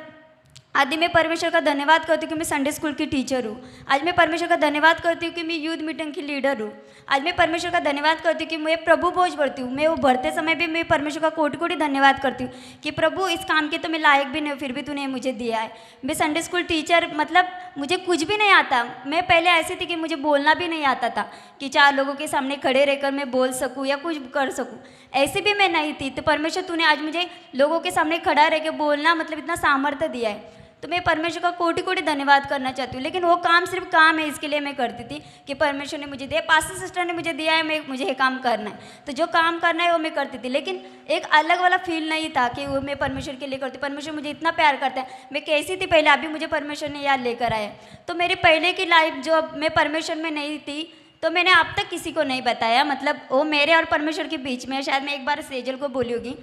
आदि मैं परमेश्वर का धन्यवाद करती हूँ कि मैं संडे स्कूल की टीचर हूँ। आज मैं परमेश्वर का धन्यवाद करती हूँ कि मैं यूथ मीटिंग की लीडर हूँ। आज मैं परमेश्वर का धन्यवाद करती हूँ कि मैं प्रभु भोज भरती हूँ। मैं वो भरते समय भी मैं परमेश्वर का कोटि कोटि धन्यवाद करती हूँ कि प्रभु इस काम के तो मैं लायक भी नहीं हूँ, फिर भी तूने मुझे दिया है। मैं संडे स्कूल टीचर, मतलब मुझे कुछ भी नहीं आता। मैं पहले ऐसी थी कि मुझे बोलना भी नहीं आता था कि 4 लोगों के सामने खड़े रहकर मैं बोल सकूँ या कुछ कर सकूँ, ऐसी भी मैं नहीं थी। तो परमेश्वर तूने आज मुझे लोगों के सामने खड़ा रह के बोलना मतलब इतना सामर्थ्य दिया है, तो मैं परमेश्वर का कोटि कोटि धन्यवाद करना चाहती हूँ। लेकिन वो काम सिर्फ काम है, इसके लिए मैं करती थी कि परमेश्वर ने मुझे दिया, पास्टर सिस्टर ने मुझे दिया है, मुझे ये काम करना है, तो जो काम करना है वो मैं करती थी। लेकिन एक अलग वाला फील नहीं था कि वो मैं परमेश्वर के लिए करती। परमेश्वर मुझे इतना प्यार करता है। मैं कैसी थी पहले, अभी मुझे परमेश्वर ने याद लेकर आया। तो मेरी पहले की लाइफ जो मैं परमेश्वर में नहीं थी, तो मैंने अब तक किसी को नहीं बताया, मतलब वो मेरे और परमेश्वर के बीच में। शायद मैं एक बार सेजल को बोली होगी।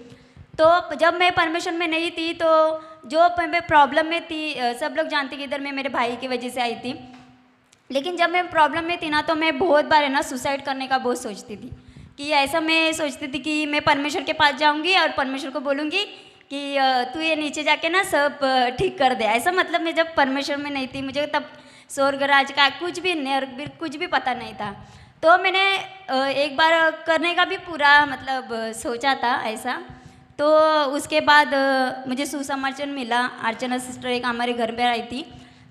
तो जब मैं परमेश्वर में नहीं थी, तो जो मैं प्रॉब्लम में थी, सब लोग जानते कि इधर मैं मेरे भाई की वजह से आई थी। लेकिन जब मैं प्रॉब्लम में थी ना, तो मैं बहुत बार है ना सुसाइड करने का बहुत सोचती थी कि ऐसा मैं सोचती थी कि मैं परमेश्वर के पास जाऊंगी और परमेश्वर को बोलूँगी कि तू ये नीचे जाके ना सब ठीक कर दे। ऐसा मतलब मैं जब परमेश्वर में नहीं थी, मुझे तब स्वर्ग राज का कुछ भी नर्क भी कुछ भी पता नहीं था। तो मैंने एक बार करने का भी पूरा मतलब सोचा था ऐसा। तो उसके बाद मुझे सुसमाचार मिला। अर्चना सिस्टर एक हमारे घर में आई थी।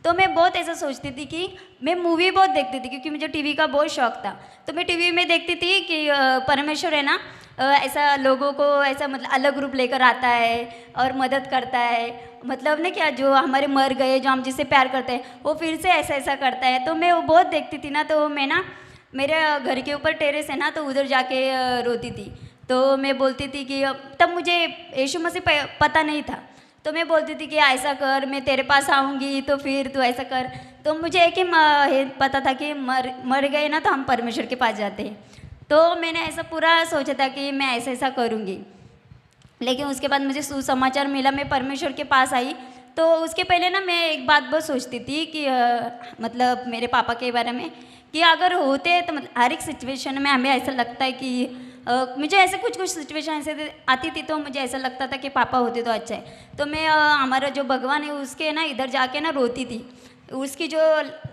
तो मैं बहुत ऐसा सोचती थी कि मैं मूवी बहुत देखती थी, क्योंकि मुझे टीवी का बहुत शौक था। तो मैं टीवी में देखती थी कि परमेश्वर है ना ऐसा लोगों को ऐसा मतलब अलग रूप लेकर आता है और मदद करता है। मतलब ना क्या, जो हमारे मर गए, जो हम जिससे प्यार करते हैं, वो फिर से ऐसा ऐसा करता है। तो मैं वो बहुत देखती थी ना। तो मैं ना मेरे घर के ऊपर टेरेस है ना, तो उधर जाके रोती थी। तो मैं बोलती थी कि तब मुझे यीशु मसीह पता नहीं था। तो मैं बोलती थी कि ऐसा कर, मैं तेरे पास आऊँगी तो फिर तू ऐसा कर। तो मुझे एक ही पता था कि मर गए ना तो हम परमेश्वर के पास जाते हैं। तो मैंने ऐसा पूरा सोचा था कि मैं ऐसा ऐसा करूँगी। लेकिन उसके बाद मुझे सुसमाचार मिला, मैं परमेश्वर के पास आई। तो उसके पहले ना मैं एक बात बहुत सोचती थी कि मतलब मेरे पापा के बारे में कि अगर होते तो मतलब हर एक सिचुएशन में हमें ऐसा लगता है कि मुझे ऐसे कुछ सिचुएशन ऐसे आती थी, तो मुझे ऐसा लगता था कि पापा होते तो अच्छा है। तो मैं हमारा जो भगवान है उसके ना इधर जाके ना रोती थी। उसकी जो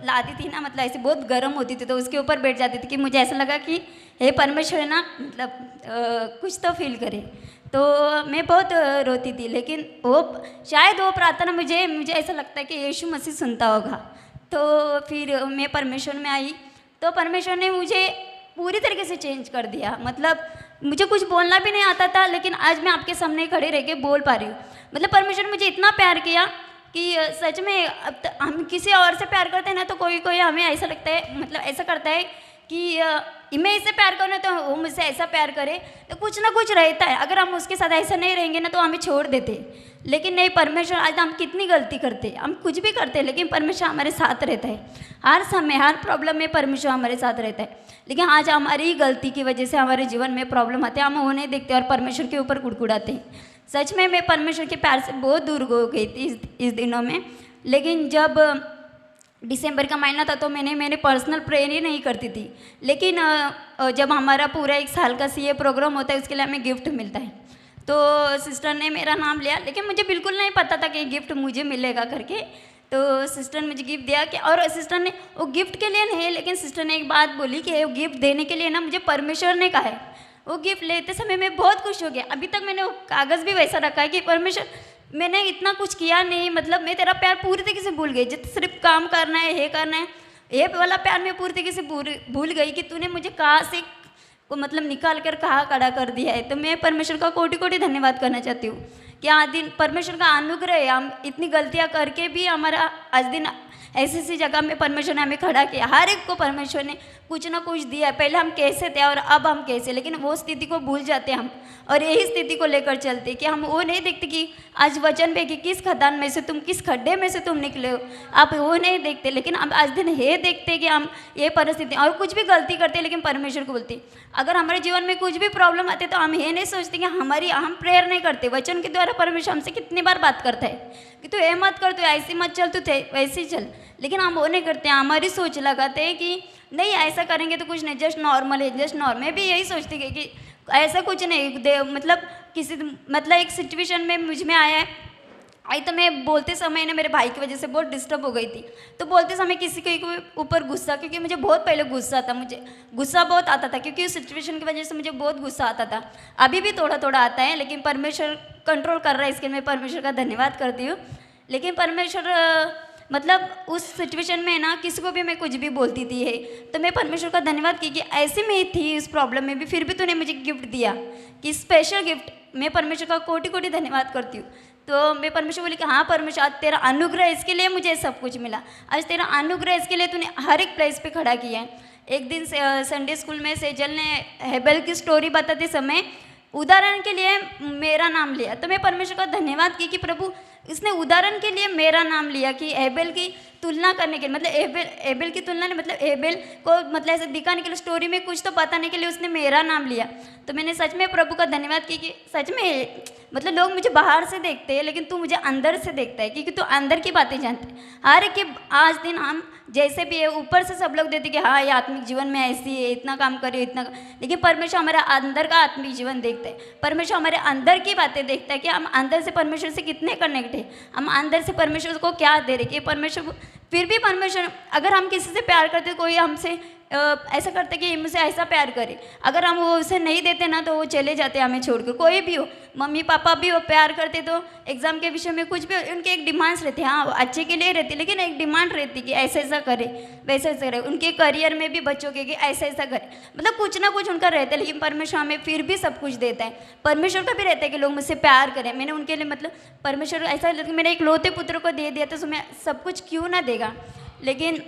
लादी थी ना, मतलब ऐसे बहुत गर्म होती थी, तो उसके ऊपर बैठ जाती थी कि मुझे ऐसा लगा कि हे परमेश्वर है ना, मतलब कुछ तो फील करे। तो मैं बहुत रोती थी। लेकिन वो शायद वो प्रार्थना मुझे ऐसा लगता है कि यीशु मसीह सुनता होगा। तो फिर मैं परमेश्वर में आई, तो परमेश्वर ने मुझे पूरी तरीके से चेंज कर दिया। मतलब मुझे कुछ बोलना भी नहीं आता था, लेकिन आज मैं आपके सामने खड़े रह के बोल पा रही हूँ। मतलब परमेश्वर ने मुझे इतना प्यार किया कि सच में अब हम किसी और से प्यार करते हैं ना, तो कोई हमें ऐसा लगता है, मतलब ऐसा करता है कि मैं इससे प्यार करूँ तो वो मुझसे ऐसा प्यार करे। तो कुछ ना कुछ रहता है, अगर हम उसके साथ ऐसा नहीं रहेंगे ना तो हमें छोड़ देते। लेकिन नहीं, परमेश्वर, आज हम कितनी गलती करते, हम कुछ भी करते हैं, लेकिन परमेश्वर हमारे साथ रहता है। हर समय हर प्रॉब्लम में परमेश्वर हमारे साथ रहता है। लेकिन आज हमारी ही गलती की वजह से हमारे जीवन में प्रॉब्लम आते हैं, हम वो नहीं देखते और परमेश्वर के ऊपर कुड़कुड़ाते हैं। सच में मैं परमेश्वर के प्यार से बहुत दूर हो गई थी इस दिनों में। लेकिन जब दिसंबर का महीना था तो मैंने पर्सनल प्रेयर ही नहीं करती थी। लेकिन जब हमारा पूरा 1 साल का सीए प्रोग्राम होता है, उसके लिए हमें गिफ्ट मिलता है। तो सिस्टर ने मेरा नाम लिया, लेकिन मुझे बिल्कुल नहीं पता था कि गिफ्ट मुझे मिलेगा करके। तो सिस्टर ने मुझे गिफ्ट दिया कि, और सिस्टर ने वो गिफ्ट के लिए नहीं, लेकिन सिस्टर ने एक बात बोली कि वो गिफ्ट देने के लिए ना मुझे परमेश्वर ने कहा है। वो गिफ्ट लेते समय मैं बहुत खुश हो गया। अभी तक मैंने वो कागज़ भी वैसा रखा है कि परमेश्वर, मैंने इतना कुछ किया नहीं, मतलब मैं तेरा प्यार पूरी तरीके से भूल गई। जितना सिर्फ काम करना है, ये करना है, ये वाला प्यार मैं पूरी तरीके से भूल गई कि तूने मुझे कहाँ से को मतलब निकाल कर कहाँ खड़ा कर दिया है। तो मैं परमेश्वर का कोटि कोटि धन्यवाद करना चाहती हूँ कि आज दिन परमेश्वर का अनुग्रह है। हम इतनी गलतियाँ करके भी हमारा आज दिन ऐसी जगह में परमेश्वर ने हमें खड़ा किया। हर एक को परमेश्वर ने कुछ ना कुछ दिया है। पहले हम कैसे थे और अब हम कैसे, लेकिन वो स्थिति को भूल जाते हम, और यही स्थिति को लेकर चलते कि हम वो नहीं देखते कि आज वचन में कि किस खदान में से तुम, किस खड्डे में से तुम निकले हो, आप वो नहीं देखते। लेकिन हम आज दिन ये देखते कि हम ये परिस्थिति और कुछ भी गलती करते, लेकिन परमेश्वर को बोलते। अगर हमारे जीवन में कुछ भी प्रॉब्लम आते तो हम ये नहीं सोचते कि हम प्रेयर नहीं करते। वचन के द्वारा परमेश्वर हमसे कितनी बार बात करता है कि तू ये मत कर, तू ऐसी मत चल, तू वैसे ही चल, लेकिन हम वो नहीं करते। हमारी सोच लगाते हैं कि नहीं ऐसा करेंगे तो कुछ नहीं, जस्ट नॉर्मल है, जस्ट नॉर्मल। मैं भी यही सोचती कि ऐसा कुछ नहीं मतलब किसी मतलब एक सिचुएशन में मुझ में आया है आई तो मैं बोलते समय ना मेरे भाई की वजह से बहुत डिस्टर्ब हो गई थी, तो बोलते समय किसी के ऊपर गुस्सा, क्योंकि मुझे बहुत पहले गुस्सा था, मुझे गुस्सा बहुत आता था क्योंकि उस सिचुएशन की वजह से मुझे बहुत गुस्सा आता था। अभी भी थोड़ा थोड़ा आता है, लेकिन परमेश्वर कंट्रोल कर रहा है, इसके लिए मैं परमेश्वर का धन्यवाद करती हूँ। लेकिन परमेश्वर मतलब उस सिचुएशन में ना किसी को भी मैं कुछ भी बोलती थी है, तो मैं परमेश्वर का धन्यवाद की कि ऐसे में ही थी इस प्रॉब्लम में भी, फिर भी तूने मुझे गिफ्ट दिया कि स्पेशल गिफ्ट। मैं परमेश्वर का कोटि कोटि धन्यवाद करती हूँ। तो मैं परमेश्वर बोली कि हाँ परमेश्वर, आज तेरा अनुग्रह इसके लिए मुझे सब कुछ मिला, आज तेरा अनुग्रह इसके लिए तूने हर एक प्लेस पे खड़ा किया है। एक दिन संडे स्कूल में सेजल ने हेबेल की स्टोरी बताते समय उदाहरण के लिए मेरा नाम लिया, तो मैं परमेश्वर का धन्यवाद की कि प्रभु इसने उदाहरण के लिए मेरा नाम लिया कि एबेल की तुलना करने के लिए, मतलब एबेल की तुलना नहीं, मतलब एबेल को मतलब ऐसे दिखाने के लिए, स्टोरी में कुछ तो बताने के लिए उसने मेरा नाम लिया। तो मैंने सच में प्रभु का धन्यवाद की कि सच में मतलब लोग मुझे बाहर से देखते हैं, लेकिन तू मुझे अंदर से देखता है, क्योंकि तू अंदर की बातें जानते हैं। हर एक के आज दिन हम जैसे भी है, ऊपर से सब लोग देते कि हाँ ये आत्मिक जीवन में ऐसी है, इतना काम करे इतना, लेकिन परमेश्वर हमारा अंदर का आत्मिक जीवन देखता है। परमेश्वर हमारे अंदर की बातें देखता है कि हम अंदर से परमेश्वर से कितने कनेक्ट है, हम अंदर से परमेश्वर को क्या दे रहे कि परमेश्वर। फिर भी परमेश्वर, अगर हम किसी से प्यार करते, कोई हमसे ऐसा करते कि मुझसे ऐसा प्यार करे, अगर हम वो उसे नहीं देते ना तो वो चले जाते हमें छोड़कर। कोई भी हो, मम्मी पापा भी वो प्यार करते तो एग्ज़ाम के विषय में कुछ भी उनके एक डिमांड्स रहती है, हाँ वो अच्छे के लिए रहती, लेकिन एक डिमांड रहती कि ऐसा ऐसा करे वैसा ऐसा करे। उनके करियर में भी बच्चों के कि ऐसा ऐसा करे, मतलब कुछ ना कुछ उनका रहता है, लेकिन परमेश्वर हमें फिर भी सब कुछ देता है। परमेश्वर का भी रहता है कि लोग मुझसे प्यार करें। मैंने उनके लिए मतलब परमेश्वर ऐसा लगता है मेरे एक लौते पुत्र को दे दिया तो उसमें सब कुछ क्यों ना देगा। लेकिन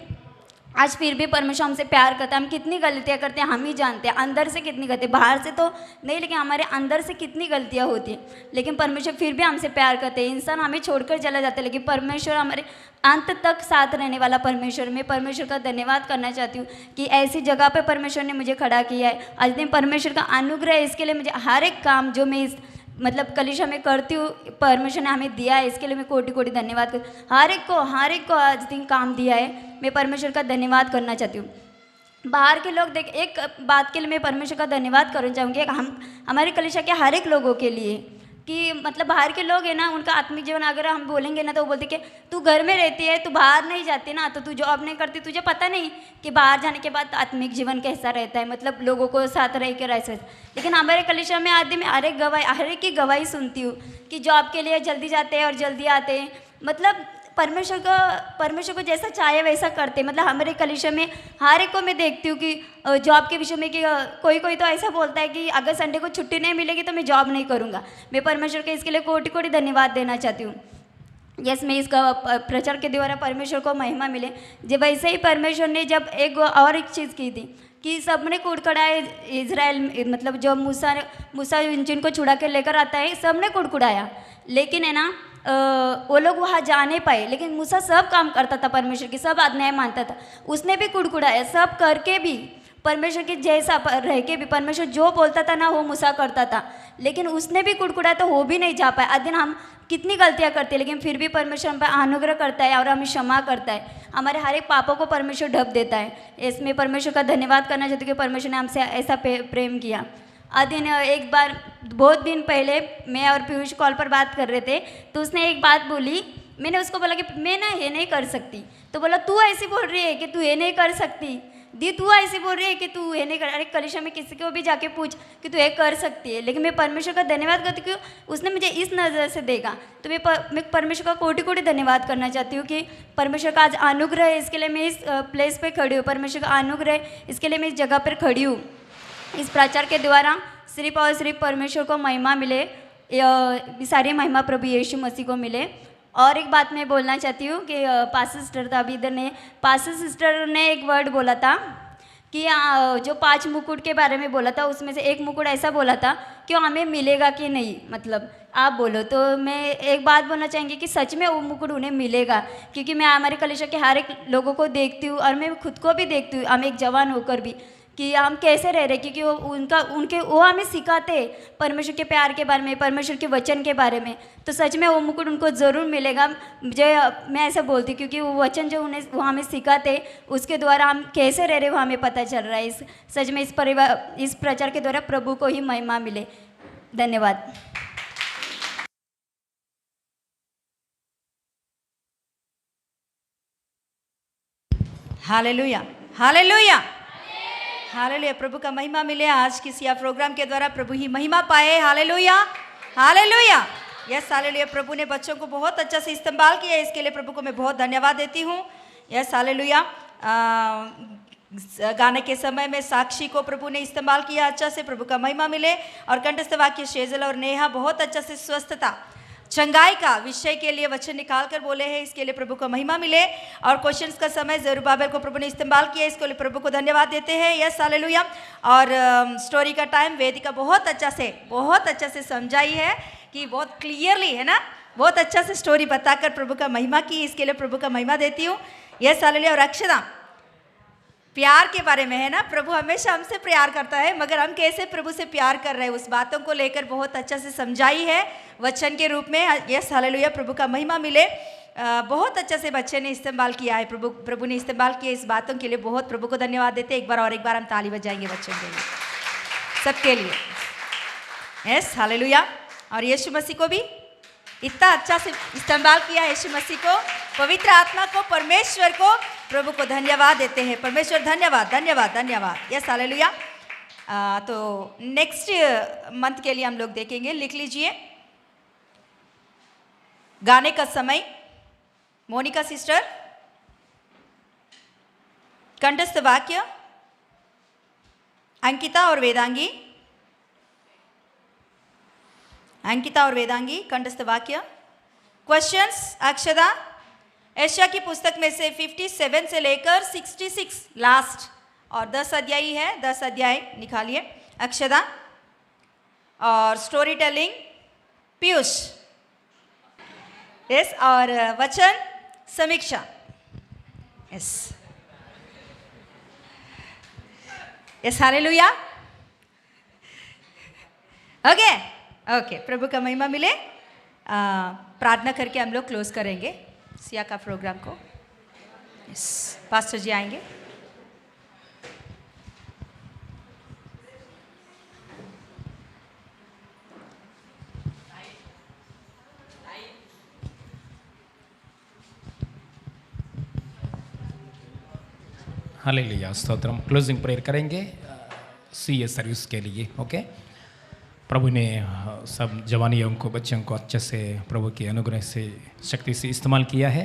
आज फिर भी परमेश्वर हमसे प्यार करता है। हम कितनी गलतियाँ करते हैं हम ही जानते हैं, अंदर से कितनी गलती, बाहर से तो नहीं लेकिन हमारे अंदर से कितनी गलतियाँ होती हैं, लेकिन परमेश्वर फिर भी हमसे प्यार करते हैं। इंसान हमें छोड़कर चला जाता है, लेकिन परमेश्वर हमारे अंत तक साथ रहने वाला परमेश्वर। मैं परमेश्वर का धन्यवाद करना चाहती हूँ कि ऐसी जगह पर परमेश्वर ने मुझे खड़ा किया है। आज दिन परमेश्वर का अनुग्रह है, इसके लिए मुझे हर एक काम जो मैं इस मतलब कलीसिया में करती हूँ परमेश्वर ने हमें दिया है, इसके लिए मैं कोटि कोटि धन्यवाद कर, हर एक को आज दिन काम दिया है, मैं परमेश्वर का धन्यवाद करना चाहती हूँ। बाहर के लोग देख, एक बात के लिए मैं परमेश्वर का धन्यवाद करना चाहूँगी, हम हमारे कलीसिया के हर एक लोगों के लिए कि मतलब बाहर के लोग है ना, उनका आत्मिक जीवन अगर हम बोलेंगे ना तो वो बोलते कि तू घर में रहती है, तू बाहर नहीं जाती ना, तो तू जॉब नहीं करती, तुझे पता नहीं कि बाहर जाने के बाद आत्मिक जीवन कैसा रहता है, मतलब लोगों को साथ रह कर ऐसा। लेकिन हमारे कलीसिया में आदमी में हर एक की गवाही सुनती हूँ कि जॉब के लिए जल्दी जाते हैं और जल्दी आते हैं, मतलब परमेश्वर को जैसा चाहे वैसा करते। मतलब हमारे कलीसिया में हर एक को मैं देखती हूँ कि जॉब के विषय में कि कोई तो ऐसा बोलता है कि अगर संडे को छुट्टी नहीं मिलेगी तो मैं जॉब नहीं करूँगा। मैं परमेश्वर के इसके लिए कोटि कोटि धन्यवाद देना चाहती हूँ। यस, मैं इसका प्रचार के द्वारा परमेश्वर को महिमा मिले। जब वैसे ही परमेश्वर ने जब एक चीज़ की थी कि सबने कुड़कुड़ाए, इजराइल मतलब जो मूसा जिनको छुड़ा के लेकर आता है सबने कुड़कुड़ाया, लेकिन है ना वो लोग वहाँ जा नहीं पाए। लेकिन मूसा सब काम करता था परमेश्वर की, सब आज्ञाएं मानता था, उसने भी कुड़कुड़ाया, सब करके भी परमेश्वर के जैसा रह के भी परमेश्वर जो बोलता था ना वो मूसा करता था, लेकिन उसने भी कुड़कुड़ाया तो वो भी नहीं जा पाया। आज दिन हम कितनी गलतियाँ करते हैं, लेकिन फिर भी परमेश्वर हम पर अनुग्रह करता है और हमें क्षमा करता है, हमारे हर एक पापों को परमेश्वर ढक देता है। इसमें परमेश्वर का धन्यवाद करना चाहती हूँ कि परमेश्वर ने हमसे ऐसा प्रेम किया। दिन एक बार बहुत दिन पहले मैं और पीयूष कॉल पर बात कर रहे थे, तो उसने एक बात बोली, मैंने उसको बोला कि मैं ना ये नहीं कर सकती, तो बोला तू ऐसी बोल रही है कि तू ये नहीं कर सकती दी, तू ऐसी बोल रही है कि तू ये नहीं कर। अरे कलीसिया में किसी को भी जाके पूछ कि तू ये कर सकती है, लेकिन मैं परमेश्वर का धन्यवाद करती हूँ उसने मुझे इस नज़र से देखा। तो मैं परमेश्वर का कोटि कोटि धन्यवाद करना चाहती हूँ कि परमेश्वर का आज अनुग्रह है, इसके लिए मैं इस प्लेस पर खड़ी हूँ। परमेश्वर का अनुग्रह है, इसके लिए मैं इस जगह पर खड़ी हूँ। इस प्रचार के द्वारा सिर्फ और सिर्फ परमेश्वर को महिमा मिले, सारी महिमा प्रभु यीशु मसीह को मिले। और एक बात मैं बोलना चाहती हूँ कि पास्टर सिस्टर था अभी इधर ने, पास्टर सिस्टर ने एक वर्ड बोला था कि जो 5 मुकुट के बारे में बोला था, उसमें से एक मुकुट ऐसा बोला था कि हमें मिलेगा कि नहीं, मतलब आप बोलो। तो मैं एक बात बोलना चाहेंगी कि सच में वो मुकुट उन्हें मिलेगा, क्योंकि मैं हमारे कलीसिया के हर एक लोगों को देखती हूँ और मैं खुद को भी देखती हूँ, हम एक जवान होकर भी, कि हम कैसे रह रहे, क्योंकि वो हमें सिखाते परमेश्वर के प्यार के बारे में, परमेश्वर के वचन के बारे में। तो सच में वो मुकुट उनको ज़रूर मिलेगा। जो मैं ऐसा बोलती हूँ क्योंकि वो वचन जो वो हमें सिखाते, उसके द्वारा हम कैसे रह रहे वो हमें पता चल रहा है। सच में इस प्रचार के द्वारा प्रभु को ही महिमा मिले। धन्यवाद। Hallelujah, hallelujah, hallelujah. प्रभु का महिमा मिले। आज किसी प्रोग्राम के द्वारा प्रभु ही महिमा पाए। Hallelujah, hallelujah, yes hallelujah. प्रभु ने बच्चों को बहुत अच्छा से इस्तेमाल किया, इसके लिए प्रभु को मैं बहुत धन्यवाद देती हूँ। Yes hallelujah. गाने के समय में साक्षी को प्रभु ने इस्तेमाल किया अच्छा से, प्रभु का महिमा मिले। और कंठस्थ वाक्य शेजल और नेहा बहुत अच्छा से स्वस्थता चंगाई का विषय के लिए वचन निकाल कर बोले हैं, इसके लिए प्रभु को महिमा मिले। और क्वेश्चंस का समय जरूबाबेल को प्रभु ने इस्तेमाल किया, इसके लिए प्रभु को धन्यवाद देते हैं। Yes hallelujah. और स्टोरी का टाइम वेदिका बहुत अच्छा से समझाई है कि बहुत क्लियरली है ना, बहुत अच्छा से स्टोरी बताकर प्रभु का महिमा की, इसके लिए प्रभु का महिमा देती हूँ। Yes hallelujah. और अक्षदा प्यार के बारे में है ना, प्रभु हमेशा हमसे प्यार करता है, मगर हम कैसे प्रभु से प्यार कर रहे हैं उस बातों को लेकर बहुत अच्छा से समझाई है वचन के रूप में। Yes hallelujah. प्रभु का महिमा मिले। बहुत अच्छा से बच्चे ने इस्तेमाल किया है, प्रभु ने इस्तेमाल किया इस बातों के लिए बहुत प्रभु को धन्यवाद देते हैं। एक बार हम ताली बजाएंगे बच्चों के लिए, सबके लिए। Yes hallelujah. और यीशु मसीह को भी इतना अच्छा से इस्तेमाल किया, यीशु मसीह को, पवित्र आत्मा को, परमेश्वर को, प्रभु को धन्यवाद देते हैं। परमेश्वर धन्यवाद, धन्यवाद, धन्यवाद। Yes hallelujah. तो नेक्स्ट मंथ के लिए हम लोग देखेंगे, लिख लीजिए। गाने का समय मोनिका सिस्टर, कंठस्थ वाक्य अंकिता और वेदांगी, अंकिता और वेदांगी कंठस्थ वाक्य। क्वेश्चंस अक्षदा, यशायाह की पुस्तक में से 57 से लेकर 66 लास्ट, और 10 अध्याय है, 10 अध्याय निकालिए अक्षदा। और स्टोरी टेलिंग पीयूष, यस। और वचन समीक्षा, yes yes hallelujah. Okay okay, प्रभु का महिमा मिले। प्रार्थना करके हम लोग क्लोज करेंगे सिया का प्रोग्राम को। यस, पास्टर जी आएंगे। हालेलुया, स्तोत्रम। क्लोजिंग प्रेयर करेंगे सीए सर्विस के लिए। ओके, प्रभु ने सब जवानियों को, बच्चों को अच्छे से प्रभु के अनुग्रह से, शक्ति से इस्तेमाल किया है।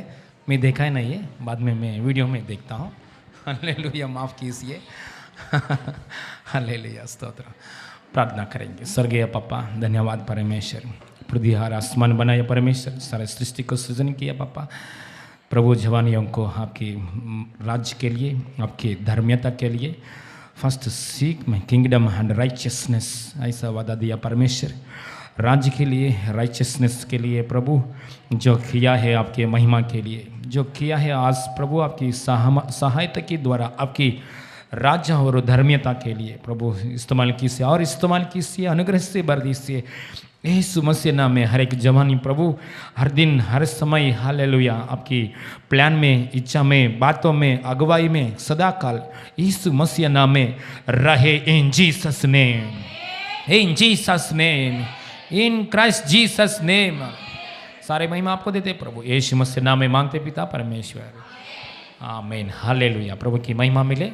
मैं देखा है ना, ये बाद में मैं वीडियो में देखता हूँ। हालेलुया, माफ़ कीजिए। हालेलुया, स्तोत्र। प्रार्थना करेंगे। स्वर्गीय पापा, धन्यवाद परमेश्वर। पृथ्वी हार आसमान बनाया परमेश्वर, सारे सृष्टि को सृजन किया पापा। प्रभु जवानियों को आपकी राज्य के लिए, आपकी धर्मियता के लिए, फर्स्ट सीक में किंगडम एंड राइचियसनेस, ऐसा वादा दिया परमेश्वर। राज्य के लिए, राइचियसनेस के लिए प्रभु जो किया है, आपके महिमा के लिए जो किया है, आज प्रभु आपकी सहायता के द्वारा आपकी राज्य और धर्मियता के लिए प्रभु इस्तेमाल कीजिए, और इस्तेमाल कीजिए अनुग्रह से भर दीजिए। यीशु मसीह नाम में हर एक जवानी प्रभु हर दिन हर समय हालेलुया आपकी प्लान में, इच्छा में, बातों में, अगुवाई में सदा काल यीशु मसीह नाम में रहे। इन Jesus name, in Jesus name, in Christ Jesus name. सारे महिमा आपको देते प्रभु, यीशु मसीह नाम में मांगते पिता परमेश्वर, आमीन। हालेलुया। प्रभु की महिमा मिले।